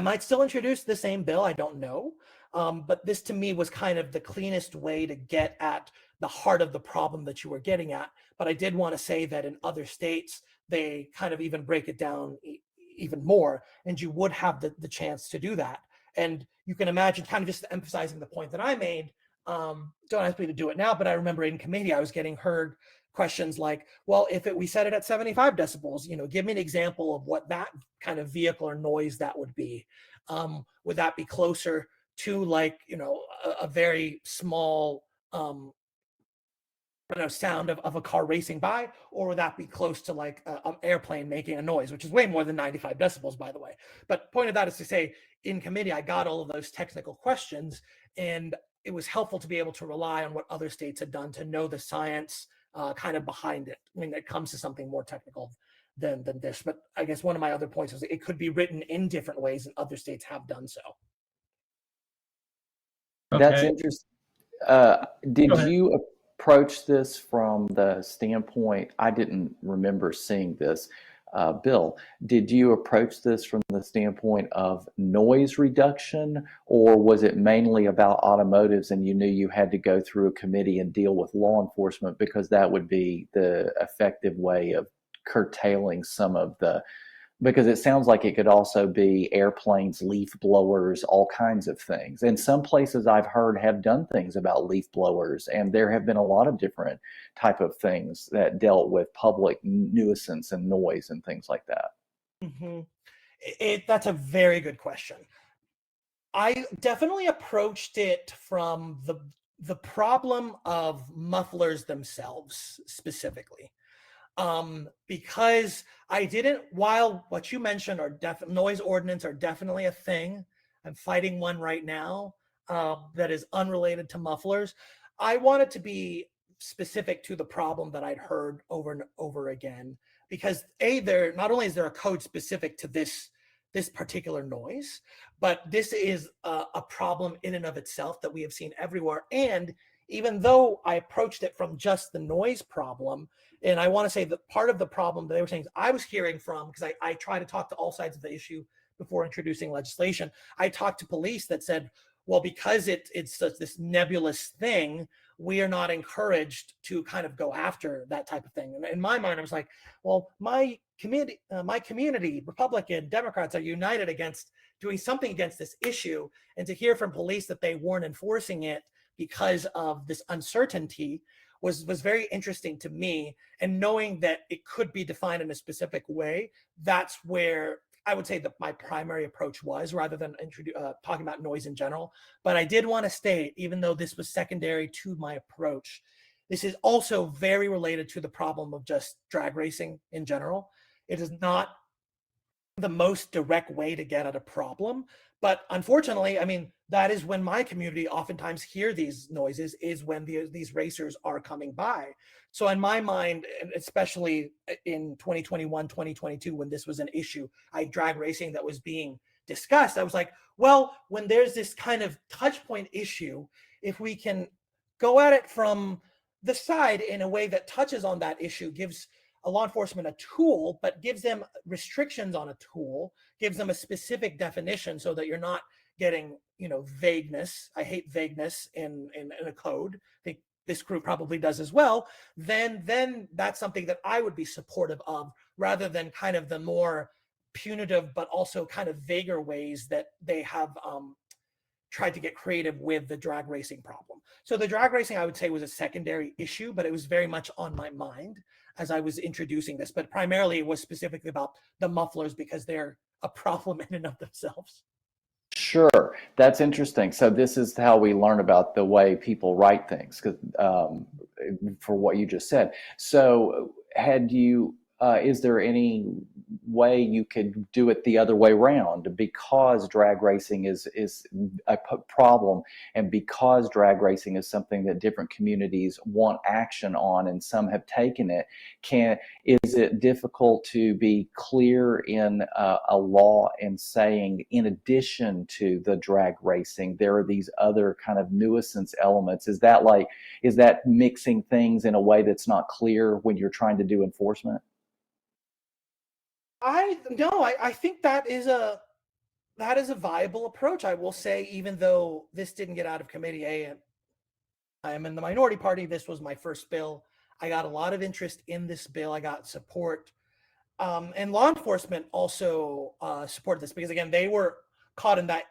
might still introduce the same bill, I don't know. But this to me was kind of the cleanest way to get at the heart of the problem that you were getting at. But I did want to say that in other states, they kind of even break it down even more, and you would have the chance to do that. And you can imagine, kind of just emphasizing the point that I made, don't ask me to do it now, but I remember in committee, I was getting heard questions like, well, if we set it at 75 decibels, give me an example of what that kind of vehicle or noise that would be. Would that be closer to, like, a very small sound of a car racing by, or would that be close to, like, an airplane making a noise, which is way more than 95 decibels, by the way. But point of that is to say, in committee, I got all of those technical questions, and it was helpful to be able to rely on what other states had done to know the science kind of behind it when it comes to something more technical than this. But I guess one of my other points is it could be written in different ways, and other states have done so. Okay. That's interesting. Did you approach this from the standpoint, I didn't remember seeing this, Bill, did you approach this from the standpoint of noise reduction, or was it mainly about automotives and you knew you had to go through a committee and deal with law enforcement because that would be the effective way of curtailing some of the, because it sounds like it could also be airplanes, leaf blowers, all kinds of things. And some places I've heard have done things about leaf blowers, and there have been a lot of different type of things that dealt with public nuisance and noise and things like that. Mm-hmm. That's a very good question. I definitely approached it from the problem of mufflers themselves specifically. Because I didn't, while what you mentioned are noise ordinance are definitely a thing. I'm fighting one right now that is unrelated to mufflers. I wanted to be specific to the problem that I'd heard over and over again, because there not only is there a code specific to this particular noise, but this is a problem in and of itself that we have seen everywhere. And even though I approached it from just the noise problem, and I want to say that part of the problem that they were saying is I was hearing from, because I try to talk to all sides of the issue before introducing legislation. I talked to police that said, well, because it's such this nebulous thing, we are not encouraged to kind of go after that type of thing. And in my mind, I was like, well, my community, Republican, Democrats are united against doing something against this issue. And to hear from police that they weren't enforcing it because of this uncertainty was very interesting to me. And knowing that it could be defined in a specific way, that's where I would say that my primary approach was, rather than talking about noise in general. But I did want to state, even though this was secondary to my approach, this is also very related to the problem of just drag racing in general. It is not the most direct way to get at a problem. But unfortunately, I mean, that is when my community oftentimes hear these noises, is when these racers are coming by. So in my mind, especially in 2021, 2022, when this was an issue, drag racing that was being discussed, I was like, well, when there's this kind of touch point issue, if we can go at it from the side in a way that touches on that issue, gives a law enforcement a tool, but gives them restrictions on a tool, gives them a specific definition so that you're not getting, vagueness. I hate vagueness in a code. I think this group probably does as well. Then that's something that I would be supportive of, rather than kind of the more punitive, but also kind of vaguer ways that they have tried to get creative with the drag racing problem. So the drag racing, I would say, was a secondary issue, but it was very much on my mind as I was introducing this. But primarily it was specifically about the mufflers, because they're a problem in and of themselves. Sure, that's interesting. So this is how we learn about the way people write things, for what you just said. So is there any way you could do it the other way around, because drag racing is a problem, and because drag racing is something that different communities want action on and some have taken it? Is it difficult to be clear in a law and saying, in addition to the drag racing, there are these other kind of nuisance elements? Is that mixing things in a way that's not clear when you're trying to do enforcement? I think that is a viable approach. I will say, even though this didn't get out of committee, I am in the minority party. This was my first bill. I got a lot of interest in this bill. I got support, and law enforcement also supported this, because again, they were caught in that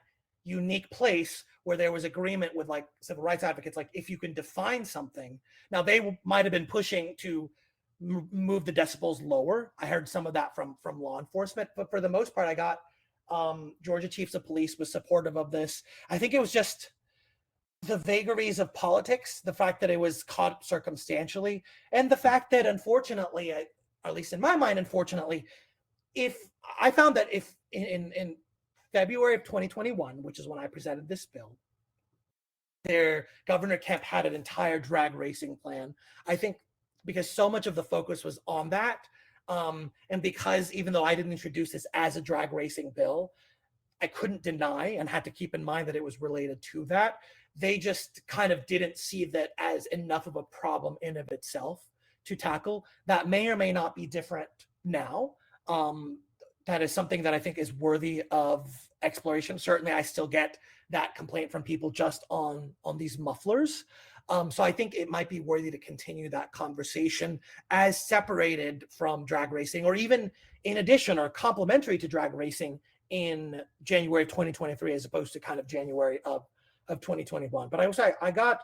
unique place where there was agreement with like civil rights advocates, like if you can define something. Now they might have been pushing to move the decibels lower. I heard some of that from law enforcement, but for the most part, I got Georgia Chiefs of Police was supportive of this. I think it was just the vagaries of politics, the fact that it was caught circumstantially, and the fact that, unfortunately, at least in my mind, unfortunately, if I found that if in February of 2021, which is when I presented this bill, Governor Kemp had an entire drag racing plan. I think because so much of the focus was on that, and because even though I didn't introduce this as a drag racing bill, I couldn't deny and had to keep in mind that it was related to that. They just kind of didn't see that as enough of a problem in of itself to tackle. That may or may not be different now. That is something that I think is worthy of exploration. Certainly, I still get that complaint from people just on these mufflers. So I think it might be worthy to continue that conversation as separated from drag racing, or even in addition or complementary to drag racing in January of 2023, as opposed to kind of January of 2021. But I will say I got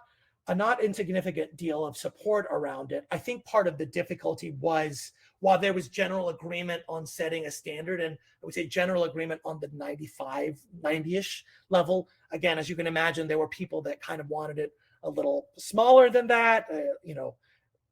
a not insignificant deal of support around it. I think part of the difficulty was, while there was general agreement on setting a standard, and I would say general agreement on the 95, 90-ish level, again, as you can imagine, there were people that kind of wanted it a little smaller than that,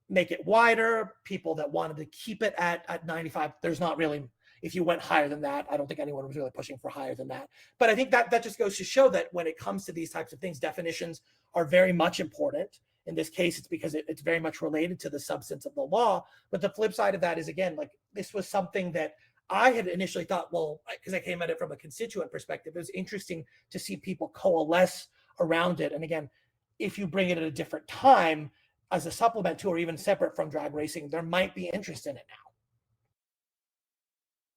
make it wider, people that wanted to keep it at 95. There's not really, if you went higher than that, I don't think anyone was really pushing for higher than that. But I think that just goes to show that when it comes to these types of things, definitions are very much important. In this case, it's because it's very much related to the substance of the law. But the flip side of that is, again, like, this was something that I had initially thought, well, because I came at it from a constituent perspective, it was interesting to see people coalesce around it. And again, if you bring it at a different time as a supplement to, or even separate from drag racing, there might be interest in it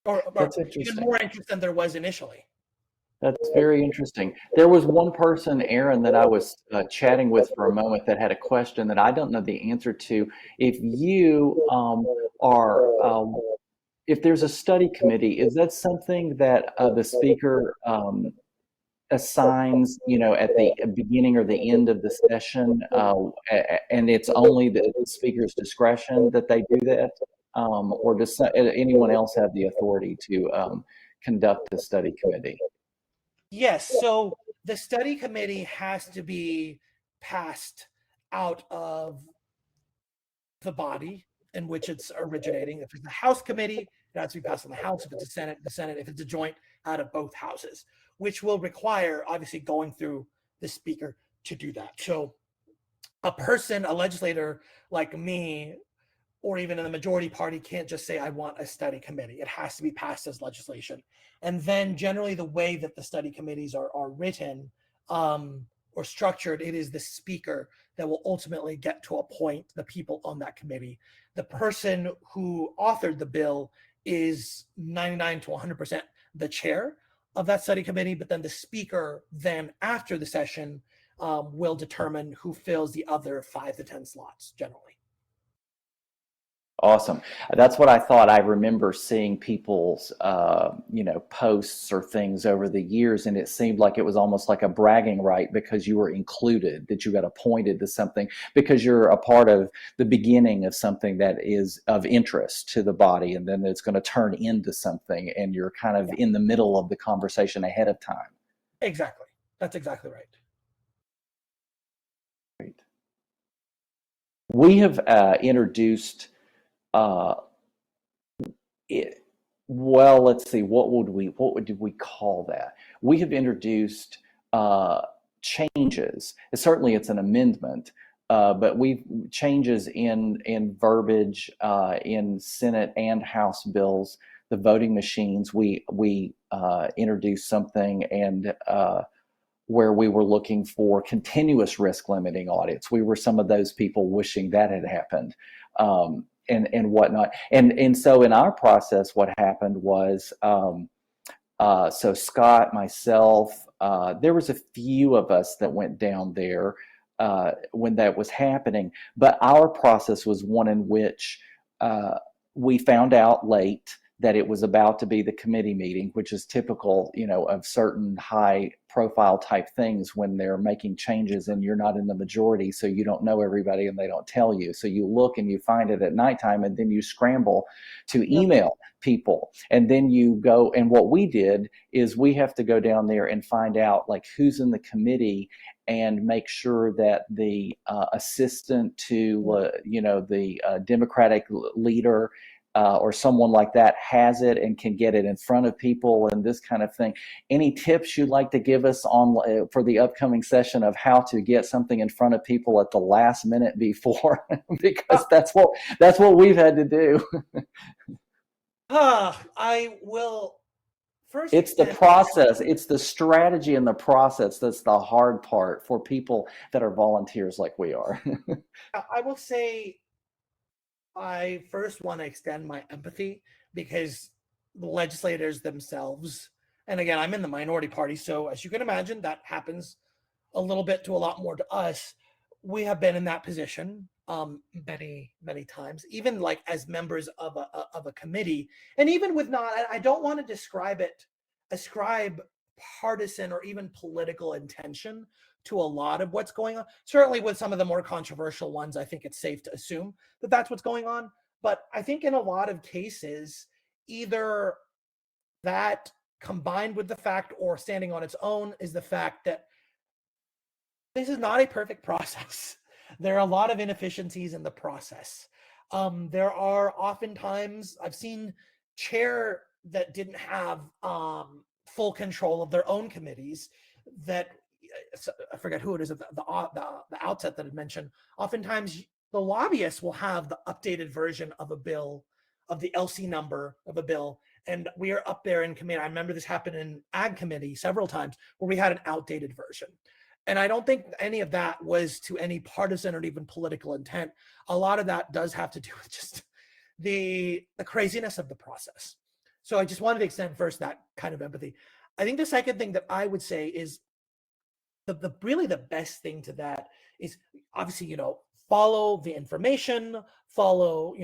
now, or That's even interesting. more interest than there was initially. That's very interesting. There was one person, Aaron, that I was chatting with for a moment that had a question that I don't know the answer to. If you if there's a study committee, is that something that the speaker assigns, at the beginning or the end of the session, and it's only the speaker's discretion that they do that? Or does anyone else have the authority to conduct a study committee? Yes. So the study committee has to be passed out of the body in which it's originating. If it's a House committee, it has to be passed in the House. If it's a Senate, the Senate. If it's a joint, out of both houses, which will require, obviously, going through the speaker to do that. So a legislator like me, or even in the majority party, can't just say, I want a study committee. It has to be passed as legislation. And then generally the way that the study committees are written or structured, it is the speaker that will ultimately get to appoint the people on that committee. The person who authored the bill is 99 to 100% the chair of that study committee, but then the speaker then after the session will determine who fills the other 5 to 10 slots generally. Awesome. That's what I thought. I remember seeing people's, posts or things over the years, and it seemed like it was almost like a bragging right because you were included, that you got appointed to something because you're a part of the beginning of something that is of interest to the body, and then it's going to turn into something, and you're kind of in the middle of the conversation ahead of time. Exactly. That's exactly right. Great. We have introduced well, let's see, what did we call that? We have introduced changes. Certainly it's an amendment, but we've changes in verbiage in Senate and House bills, the voting machines. We introduced something and where we were looking for continuous risk limiting audits. We were some of those people wishing that had happened. And whatnot. And so in our process, what happened was, so Scott, myself, there was a few of us that went down there when that was happening. But our process was one in which we found out late that it was about to be the committee meeting, which is typical, of certain high profile type things when they're making changes and you're not in the majority, so you don't know everybody and they don't tell you. So you look and you find it at nighttime, and then you scramble to email people. And then you go, and what we did is we have to go down there and find out like who's in the committee and make sure that the assistant to, the Democratic leader or someone like that has it and can get it in front of people and this kind of thing. Any tips you'd like to give us on for the upcoming session of how to get something in front of people at the last minute before? Because that's what we've had to do. I will first. It's the process. It's the strategy and the process that's the hard part for people that are volunteers like we are. I will say, I first want to extend my empathy because the legislators themselves, and again, I'm in the minority party, so as you can imagine, that happens a little bit to a lot more to us. We have been in that position many times, even like as members of a committee, and even with not. I don't want to ascribe partisan or even political intention to a lot of what's going on. Certainly with some of the more controversial ones, I think it's safe to assume that that's what's going on. But I think in a lot of cases, either that combined with the fact or standing on its own is the fact that this is not a perfect process. There are a lot of inefficiencies in the process. There are oftentimes, I've seen chair that didn't have full control of their own committees that, I forget who it is at the outset that had mentioned, oftentimes the lobbyists will have the updated version of a bill, of the LC number of a bill. And we are up there in committee. I remember this happened in Ag Committee several times where we had an outdated version. And I don't think any of that was to any partisan or even political intent. A lot of that does have to do with just the craziness of the process. So I just wanted to extend first that kind of empathy. I think the second thing that I would say is the really the best thing to that is obviously, follow the information, follow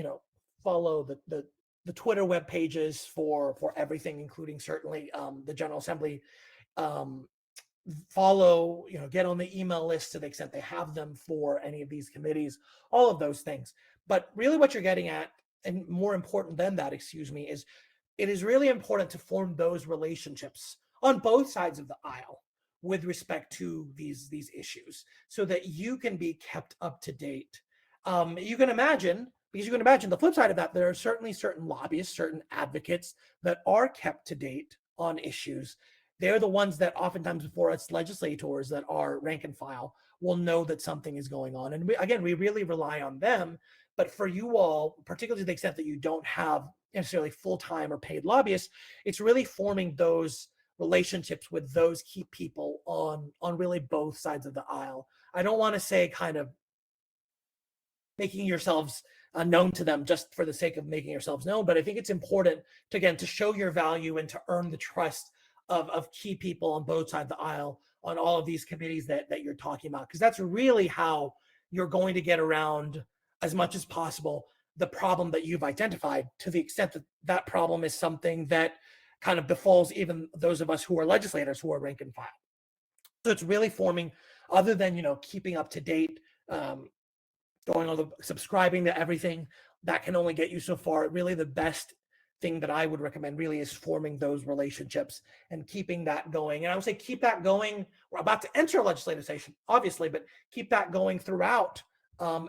the Twitter web pages for everything, including certainly the General Assembly. Follow, get on the email list to the extent they have them for any of these committees, all of those things. But really what you're getting at, and more important than that, is it is really important to form those relationships on both sides of the aisle with respect to these issues so that you can be kept up to date. You can imagine the flip side of that, there are certainly certain lobbyists, certain advocates that are kept to date on issues. They're the ones that oftentimes before us legislators that are rank and file will know that something is going on. And we really rely on them. But for you all, particularly to the extent that you don't have necessarily full-time or paid lobbyists, it's really forming those relationships with those key people on really both sides of the aisle. I don't want to say kind of making yourselves known to them just for the sake of making yourselves known, but I think it's important to show your value and to earn the trust of key people on both sides of the aisle on all of these committees that you're talking about, because that's really how you're going to get around as much as possible the problem that you've identified, to the extent that that problem is something that kind of befalls even those of us who are legislators who are rank and file. So it's really forming, other than keeping up to date, going on subscribing to everything, that can only get you so far. Really the best thing that I would recommend really is forming those relationships and keeping that going. And I would say keep that going. We're about to enter a legislative session, obviously, but keep that going throughout,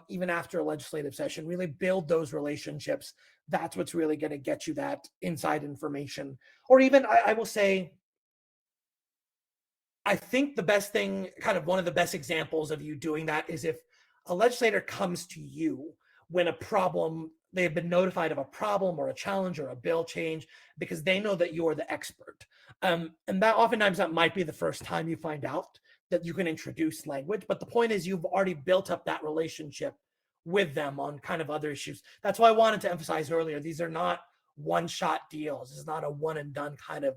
even after a legislative session. Really build those relationships. That's what's really going to get you that inside information. Or even, I will say, I think the best thing, kind of one of the best examples of you doing that is if a legislator comes to you when a problem, they have been notified of a problem or a challenge or a bill change, because they know that you're the expert. And that oftentimes that might be the first time you find out that you can introduce language. But the point is you've already built up that relationship with them on kind of other issues. That's why I wanted to emphasize earlier, these are not one-shot deals. This is not a one and done kind of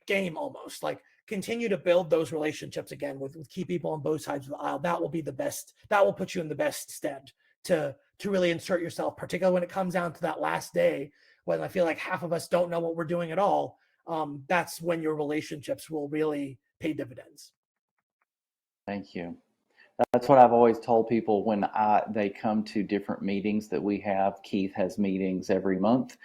game almost. Like, continue to build those relationships again with key people on both sides of the aisle. That will be the best. That will put you in the best stead to really insert yourself, particularly when it comes down to that last day when I feel like half of us don't know what we're doing at all. That's when your relationships will really pay dividends. Thank you. That's what I've always told people when they come to different meetings that we have. Keith has meetings every month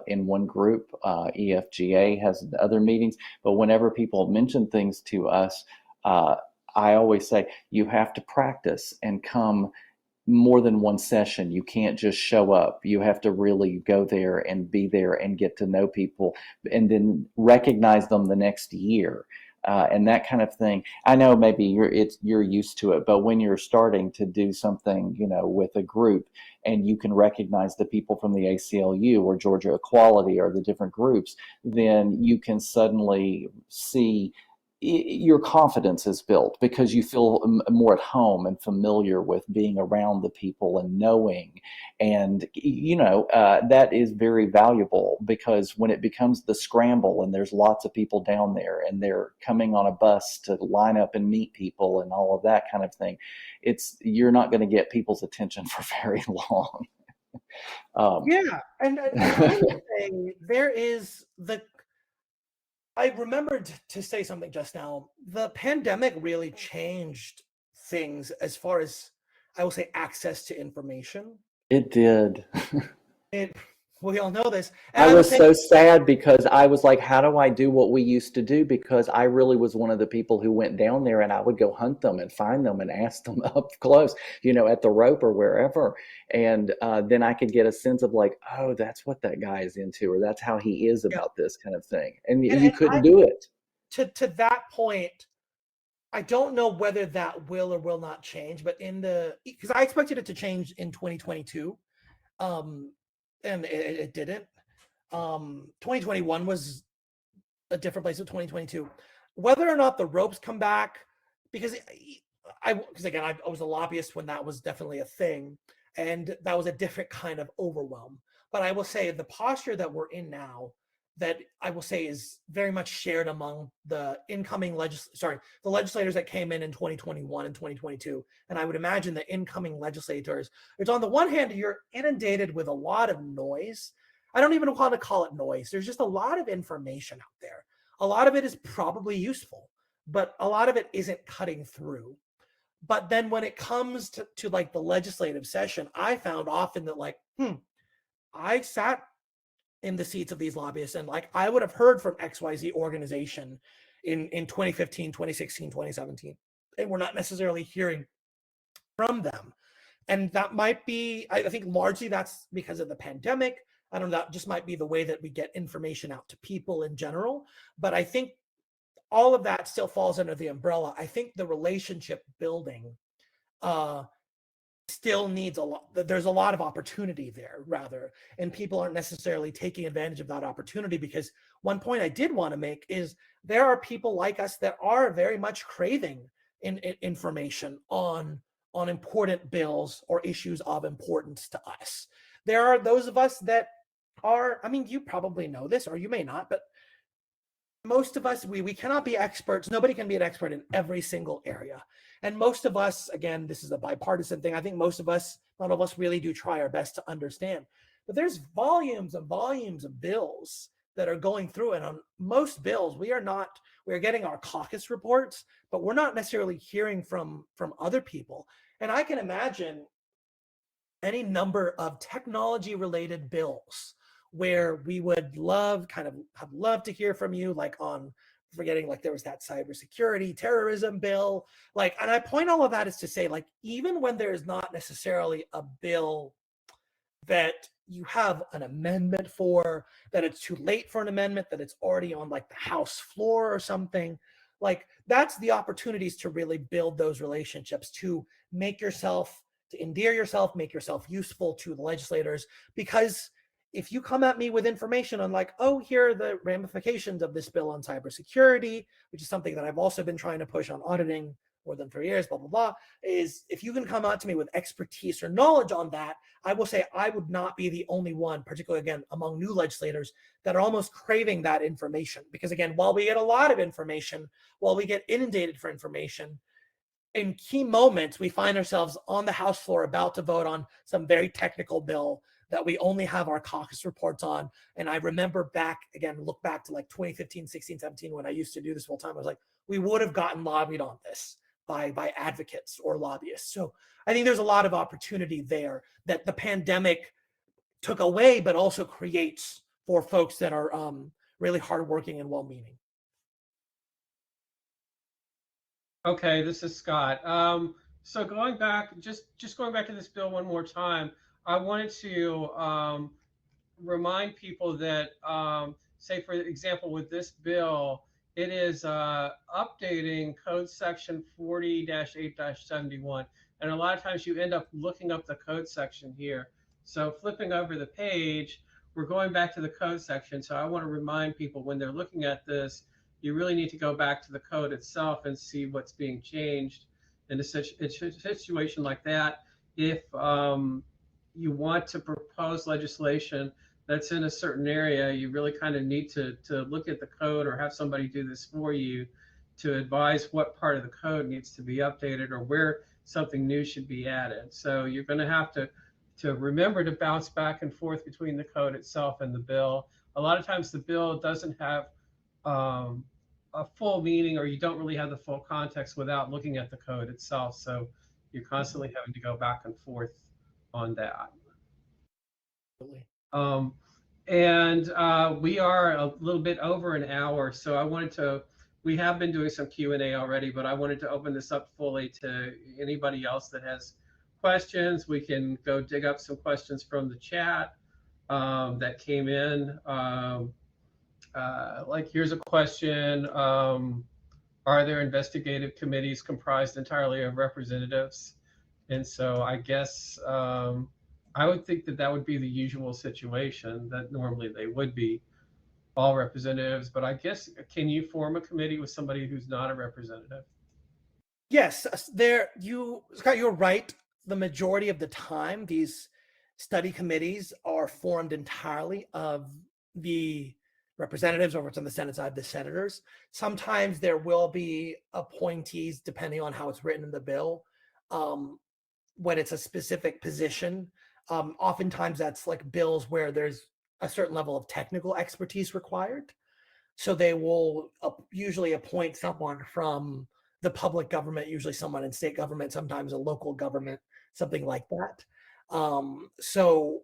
in one group. EFGA has other meetings. But whenever people mention things to us, I always say, you have to practice and come more than one session. You can't just show up. You have to really go there and be there and get to know people and then recognize them the next year. And that kind of thing. I know maybe you're used to it, but when you're starting to do something, with a group, and you can recognize the people from the ACLU or Georgia Equality or the different groups, then you can suddenly see your confidence is built because you feel more at home and familiar with being around the people and knowing. And, that is very valuable, because when it becomes the scramble and there's lots of people down there and they're coming on a bus to line up and meet people and all of that kind of thing, you're not going to get people's attention for very long. Yeah. And I would say there is I remembered to say something just now. The pandemic really changed things as far as, I will say, access to information. It did. It We all know this. And I I will was say, so sad because I was like, how do I do what we used to do? Because I really was one of the people who went down there, and I would go hunt them and find them and ask them up close, at the rope or wherever. And then I could get a sense of like, oh, that's what that guy is into, or that's how he is yeah. about this kind of thing. And And, you and couldn't do it. to that point, I don't know whether that will or will not change, but because I expected it to change in 2022, and it didn't. 2021 was a different place than 2022. Whether or not the ropes come back, because again, I was a lobbyist when that was definitely a thing, and that was a different kind of overwhelm. But I will say the posture that we're in now, that I will say is very much shared among the the legislators that came in 2021 and 2022, and I would imagine the incoming legislators. It's on the one hand, you're inundated with a lot of noise. I don't even want to call it noise. There's just a lot of information out there. A lot of it is probably useful, but a lot of it isn't cutting through. But then when it comes to like the legislative session, I found often that like, I sat in the seats of these lobbyists, and like I would have heard from XYZ organization in 2015, 2016, 2017. And we're not necessarily hearing from them. And that might be, I think largely that's because of the pandemic. I don't know, that just might be the way that we get information out to people in general. But I think all of that still falls under the umbrella. I think the relationship building still needs a lot. There's a lot of opportunity there, rather, and people aren't necessarily taking advantage of that opportunity. Because one point I did want to make is there are people like us that are very much craving information on important bills or issues of importance to us. There are those of us that are, I mean, you probably know this, or you may not, but most of us, we cannot be experts. Nobody can be an expert in every single area. And most of us, again, this is a bipartisan thing. I think most of us, not all of us really do try our best to understand. But there's volumes and volumes of bills that are going through. And on most bills, we're getting our caucus reports, but we're not necessarily hearing from other people. And I can imagine any number of technology related bills where we would have loved to hear from you, like on forgetting, like there was that cybersecurity terrorism bill, like, and I point all of that is to say, like, even when there is not necessarily a bill that you have an amendment for, that it's too late for an amendment, that it's already on like the House floor or something, like that's the opportunities to really build those relationships, to endear yourself, make yourself useful to the legislators. Because if you come at me with information on like, oh, here are the ramifications of this bill on cybersecurity, which is something that I've also been trying to push on auditing more than 3 years, blah, blah, blah, is if you can come out to me with expertise or knowledge on that, I will say I would not be the only one, particularly again, among new legislators, that are almost craving that information. Because again, while we get a lot of information, while we get inundated for information, in key moments, we find ourselves on the House floor about to vote on some very technical bill that we only have our caucus reports on. And I remember look back to like 2015, 16, 17, when I used to do this full time. I was like, we would have gotten lobbied on this by advocates or lobbyists. So I think there's a lot of opportunity there that the pandemic took away, but also creates for folks that are really hardworking and well-meaning. Okay, this is Scott. So going back, just going back to this bill one more time, I wanted to remind people that, say, for example, with this bill, it is updating Code Section 40-8-71. And a lot of times you end up looking up the code section here. So flipping over the page, we're going back to the code section. So I want to remind people when they're looking at this, you really need to go back to the code itself and see what's being changed in a situation like that. If you want to propose legislation that's in a certain area, you really kind of need to look at the code or have somebody do this for you to advise what part of the code needs to be updated or where something new should be added. So you're going to have to remember to bounce back and forth between the code itself and the bill. A lot of times the bill doesn't have a full meaning, or you don't really have the full context without looking at the code itself. So you're constantly having to go back and forth on that. And we are a little bit over an hour, so I wanted to, we have been doing some Q&A already, but I wanted to open this up fully to anybody else that has questions. We can go dig up some questions from the chat that came in. Like here's a question. Are there investigative committees comprised entirely of representatives? And so I guess I would think that that would be the usual situation, that normally they would be all representatives. But I guess, can you form a committee with somebody who's not a representative? Yes, Scott, you're right. The majority of the time, these study committees are formed entirely of the representatives, or if it's on the Senate side, the senators. Sometimes there will be appointees, depending on how it's written in the bill, when it's a specific position. Oftentimes that's like bills where there's a certain level of technical expertise required. So they will usually appoint someone from the public government, usually someone in state government, sometimes a local government, something like that. So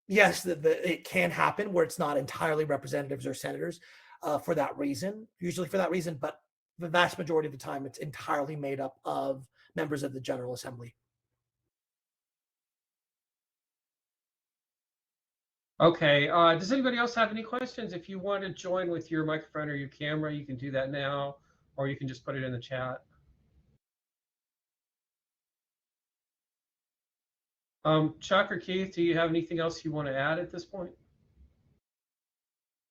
yes, it can happen where it's not entirely representatives or senators for that reason, usually for that reason, but the vast majority of the time it's entirely made up of members of the General Assembly. Okay, does anybody else have any questions? If you want to join with your microphone or your camera, you can do that now, or you can just put it in the chat. Chuck or Keith, do you have anything else you want to add at this point?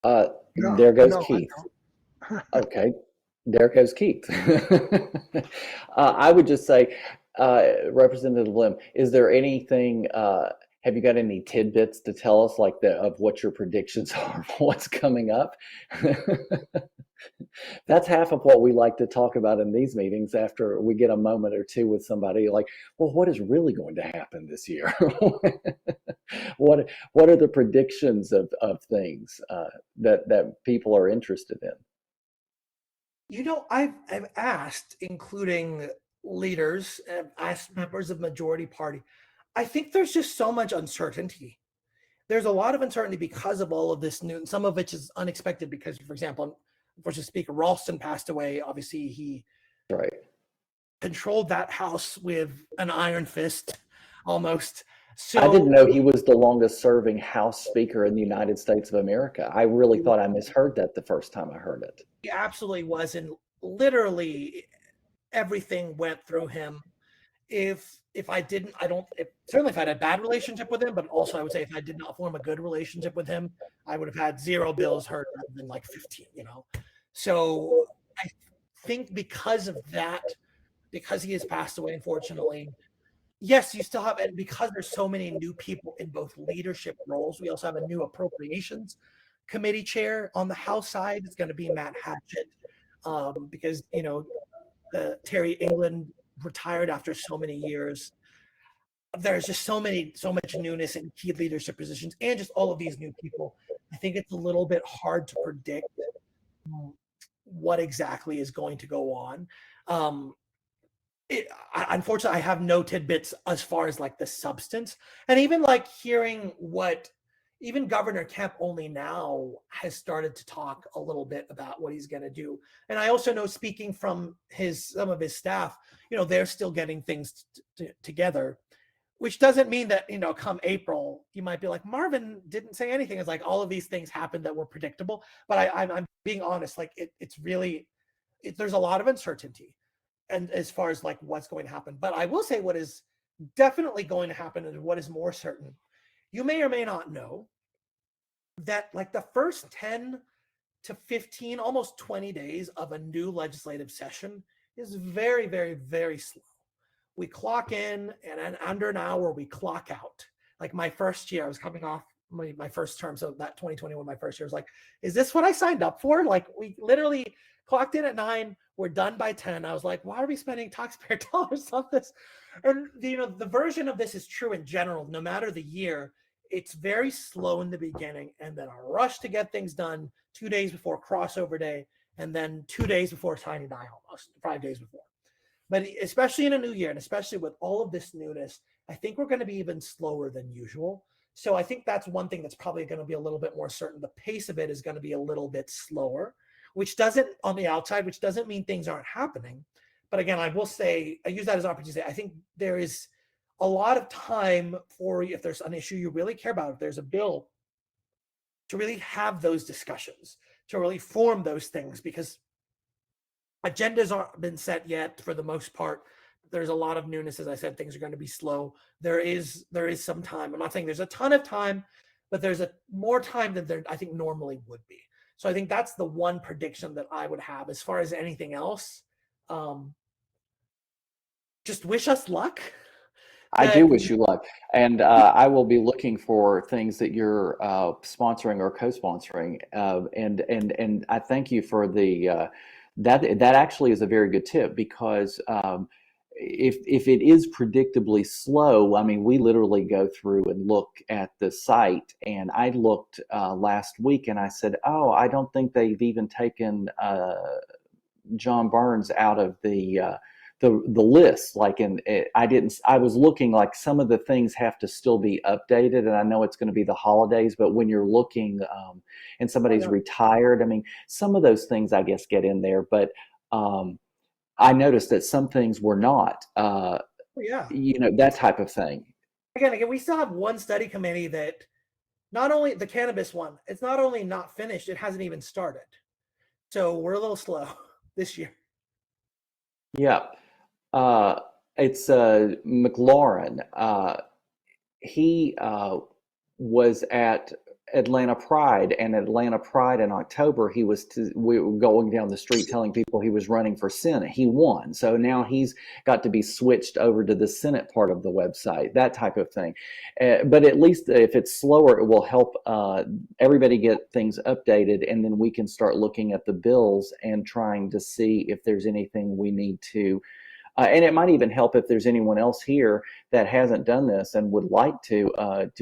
There goes Keith. Okay, there goes Keith. I would just say, Representative Lim, is there anything, have you got any tidbits to tell us, like of what your predictions are for what's coming up? That's half of what we like to talk about in these meetings after we get a moment or two with somebody, like, well, what is really going to happen this year? What are the predictions of things that people are interested in? You know, I've asked, including leaders, and asked members of majority party. I think there's just so much uncertainty. There's a lot of uncertainty because of all of this new, some of which is unexpected because, for example, unfortunately, Speaker Ralston passed away. Obviously, he Right. controlled that house with an iron fist, almost. So I didn't know he was the longest serving House Speaker in the United States of America. I really thought I misheard that the first time I heard it. he absolutely was, and literally everything went through him. If I didn't, certainly if I had a bad relationship with him, but also I would say if I did not form a good relationship with him, I would have had 0 bills heard rather than like 15, So I think because of that, because he has passed away, unfortunately, yes, you still have, and because there's so many new people in both leadership roles, we also have a new appropriations committee chair on the House side. It's going to be Matt Hatchett, because, Terry England retired after so many years. There's just so much newness in key leadership positions and just all of these new people. I think it's a little bit hard to predict what exactly is going to go on. Unfortunately, I have no tidbits as far as like the substance, and even like hearing what even Governor Kemp only now has started to talk a little bit about what he's going to do. And I also know, speaking from some of his staff, they're still getting things together, which doesn't mean that, come April, you might be like, Marvin didn't say anything. It's like all of these things happened that were predictable. But I'm being honest, like it's really, there's a lot of uncertainty. And as far as like what's going to happen, but I will say what is definitely going to happen and what is more certain, you may or may not know that like the first 10 to 15, almost 20 days of a new legislative session is very, very, very slow. We clock in and then under an hour we clock out. Like my first year, I was coming off my first term. So that 2021, my first year, was like, is this what I signed up for? Like we literally clocked in at 9, we're done by 10. I was like, why are we spending taxpayer dollars on this? And the version of this is true in general, no matter the year. It's very slow in the beginning and then a rush to get things done 2 days before crossover day, and then 2 days before signing die, almost 5 days before. But especially in a new year, and especially with all of this newness, I think we're going to be even slower than usual. So I think that's one thing that's probably going to be a little bit more certain. The pace of it is going to be a little bit slower, which doesn't, on the outside, which doesn't mean things aren't happening. But again, I will say, I use that as an opportunity to say, I think there is a lot of time for, if there's an issue you really care about, if there's a bill, to really have those discussions, to really form those things, because agendas aren't been set yet for the most part. There's a lot of newness. As I said, things are going to be slow. There is some time. I'm not saying there's a ton of time, but there's more time than there, I think, normally would be. So I think that's the one prediction that I would have. As far as anything else, just wish us luck. I do wish you luck, and I will be looking for things that you're sponsoring or co-sponsoring, and I thank you for the that actually is a very good tip, because if it is predictably slow, I mean, we literally go through and look at the site, and I looked last week and I said, oh, I don't think they've even taken John Burns out of the list. Like, I was looking, like, some of the things have to still be updated, and I know it's going to be the holidays, but when you're looking and somebody's retired, I mean, some of those things I guess get in there, but I noticed that some things were not, that type of thing. Again, we still have one study committee that, not only the cannabis one, it's not only not finished, it hasn't even started. So we're a little slow this year. Yeah. It's McLaurin. He was at Atlanta Pride, and Atlanta Pride in October, we were going down the street telling people he was running for Senate. He won. So now he's got to be switched over to the Senate part of the website, that type of thing. But at least if it's slower, it will help everybody get things updated, and then we can start looking at the bills and trying to see if there's anything we need to. And it might even help if there's anyone else here that hasn't done this and would like to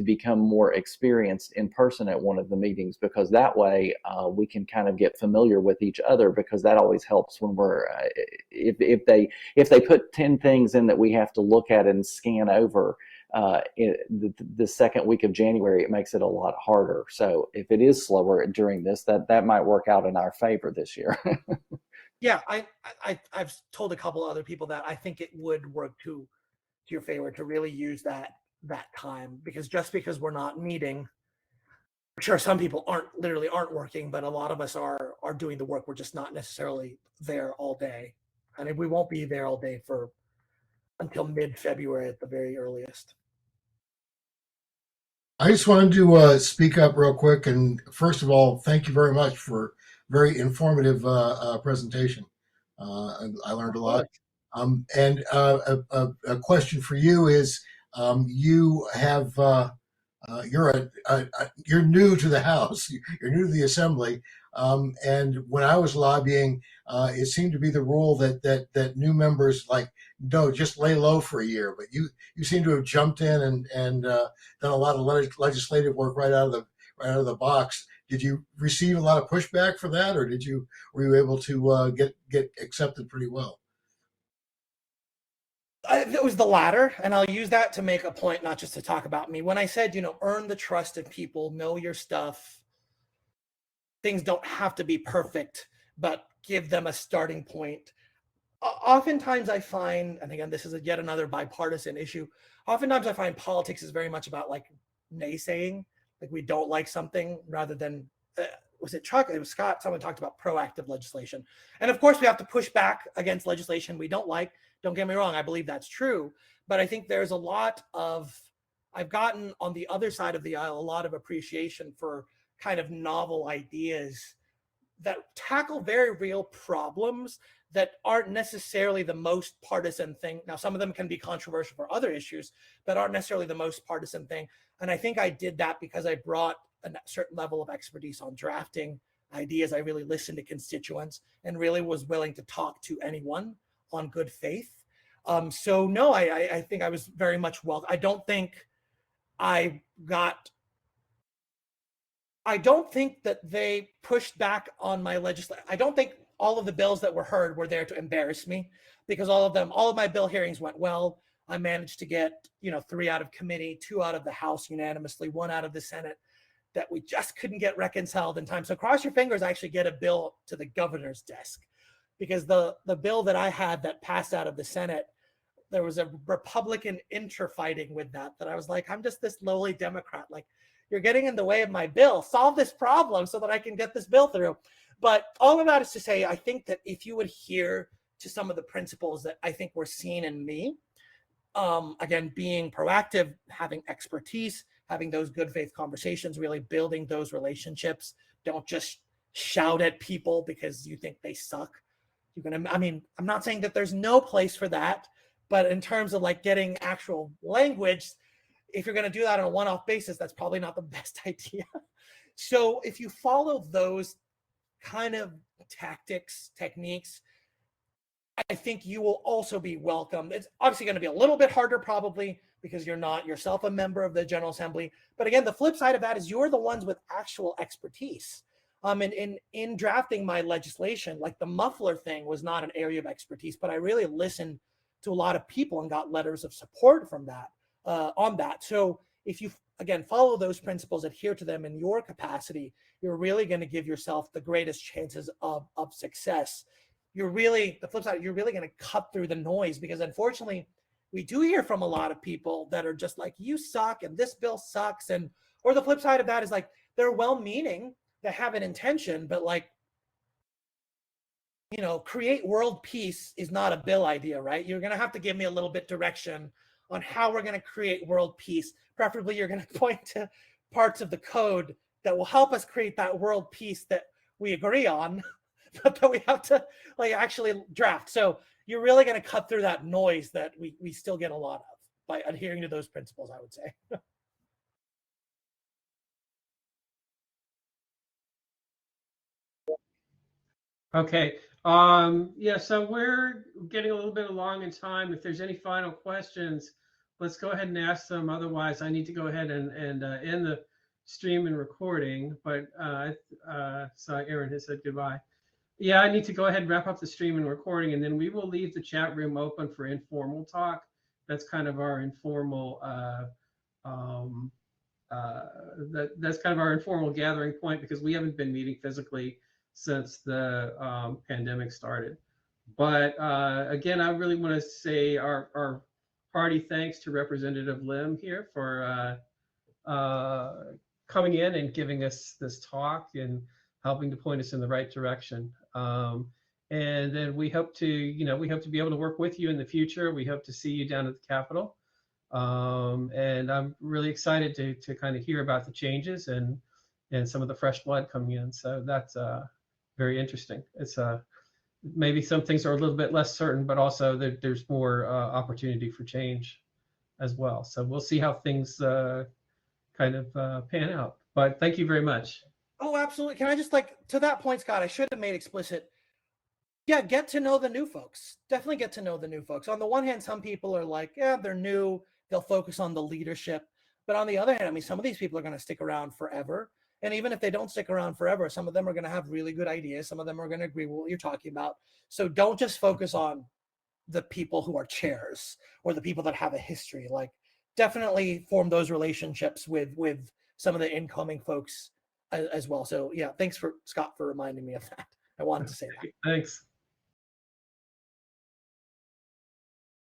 become more experienced in person at one of the meetings, because that way we can kind of get familiar with each other, because that always helps when we're if they put 10 things in that we have to look at and scan over the second week of January, it makes it a lot harder. So if it is slower during this, that might work out in our favor this year. Yeah, I've told a couple other people that I think it would work to your favor to really use that time, because just because we're not meeting, I'm sure some people aren't working, but a lot of us are doing the work. We're just not necessarily there all day, and we won't be there all day until mid-February at the very earliest. I just wanted to speak up real quick, and first of all, thank you very much for very informative presentation. I learned a lot. And a question for you is, you have you're new to the House, you're new to the Assembly, and when I was lobbying, it seemed to be the rule that new members, like, no, just lay low for a year. But you seem to have jumped in and done a lot of legislative work right out of the box. Did you receive a lot of pushback for that, or were you able to get accepted pretty well? It was the latter, and I'll use that to make a point, not just to talk about me. When I said, earn the trust of people, know your stuff, things don't have to be perfect, but give them a starting point. Oftentimes I find, and again, this is yet another bipartisan issue, oftentimes I find politics is very much about, like, naysaying, like we don't like something, rather than, was it Chuck? It was Scott. Someone talked about proactive legislation. And of course we have to push back against legislation we don't like. Don't get me wrong. I believe that's true. But I think there's I've gotten on the other side of the aisle, a lot of appreciation for kind of novel ideas that tackle very real problems that aren't necessarily the most partisan thing. Now, some of them can be controversial for other issues, but aren't necessarily the most partisan thing. And I think I did that because I brought a certain level of expertise on drafting ideas. I really listened to constituents and really was willing to talk to anyone on good faith. So no, I think I was very much welcome. I don't think that they pushed back on my legislation. I don't think all of the bills that were heard were there to embarrass me, because all of my bill hearings went well. I managed to get, 3 out of committee, 2 out of the House unanimously, 1 out of the Senate, that we just couldn't get reconciled in time. So cross your fingers, I actually get a bill to the governor's desk, because the bill that I had that passed out of the Senate, there was a Republican interfighting with that I was like, I'm just this lowly Democrat. Like, you're getting in the way of my bill. Solve this problem so that I can get this bill through. But all of that is to say, I think that if you adhere to some of the principles that I think were seen in me, again, being proactive, having expertise, having those good faith conversations, really building those relationships. Don't just shout at people because you think they suck. I'm not saying that there's no place for that, but in terms of like getting actual language, if you're going to do that on a one-off basis, that's probably not the best idea. So if you follow those kind of tactics, techniques, I think you will also be welcomed. It's obviously going to be a little bit harder probably because you're not yourself a member of the General Assembly. But again, the flip side of that is you're the ones with actual expertise. In drafting my legislation, like the muffler thing was not an area of expertise, but I really listened to a lot of people and got letters of support from that on that. So if you, again, follow those principles, adhere to them in your capacity, you're really going to give yourself the greatest chances of success. The flip side, you're really going to cut through the noise, because unfortunately, we do hear from a lot of people that are just like, you suck and this bill sucks. Or the flip side of that is like, they're well-meaning, they have an intention, but like, create world peace is not a bill idea, right? You're going to have to give me a little bit direction on how we're going to create world peace. Preferably, you're going to point to parts of the code that will help us create that world peace that we agree on, but that we have to like actually draft. So you're really going to cut through that noise that we still get a lot of by adhering to those principles, I would say. Okay. Yeah, so we're getting a little bit along in time. If there's any final questions, let's go ahead and ask them. Otherwise, I need to go ahead and end the stream and recording. But sorry, Aaron has said goodbye. Yeah, I need to go ahead and wrap up the stream and recording, and then we will leave the chat room open for informal talk. That's kind of our informal that's kind of our informal gathering point, because we haven't been meeting physically since the pandemic started. But again, I really want to say our hearty thanks to Representative Lim here for coming in and giving us this talk and helping to point us in the right direction. And then we hope to be able to work with you in the future. We hope to see you down at the Capitol. And I'm really excited to kind of hear about the changes and some of the fresh blood coming in. So that's very interesting. It's maybe some things are a little bit less certain, but also there's more opportunity for change as well. So we'll see how things kind of pan out. But thank you very much. Oh, absolutely. Can I just to that point, Scott, I should have made explicit. Yeah, get to know the new folks. Definitely get to know the new folks. On the one hand, some people are like, yeah, they're new. They'll focus on the leadership. But on the other hand, some of these people are going to stick around forever. And even if they don't stick around forever, some of them are going to have really good ideas. Some of them are going to agree with what you're talking about. So don't just focus on the people who are chairs or the people that have a history. Definitely form those relationships with some of the incoming folks as well. So yeah, thanks Scott for reminding me of that. I wanted to say that. Thanks.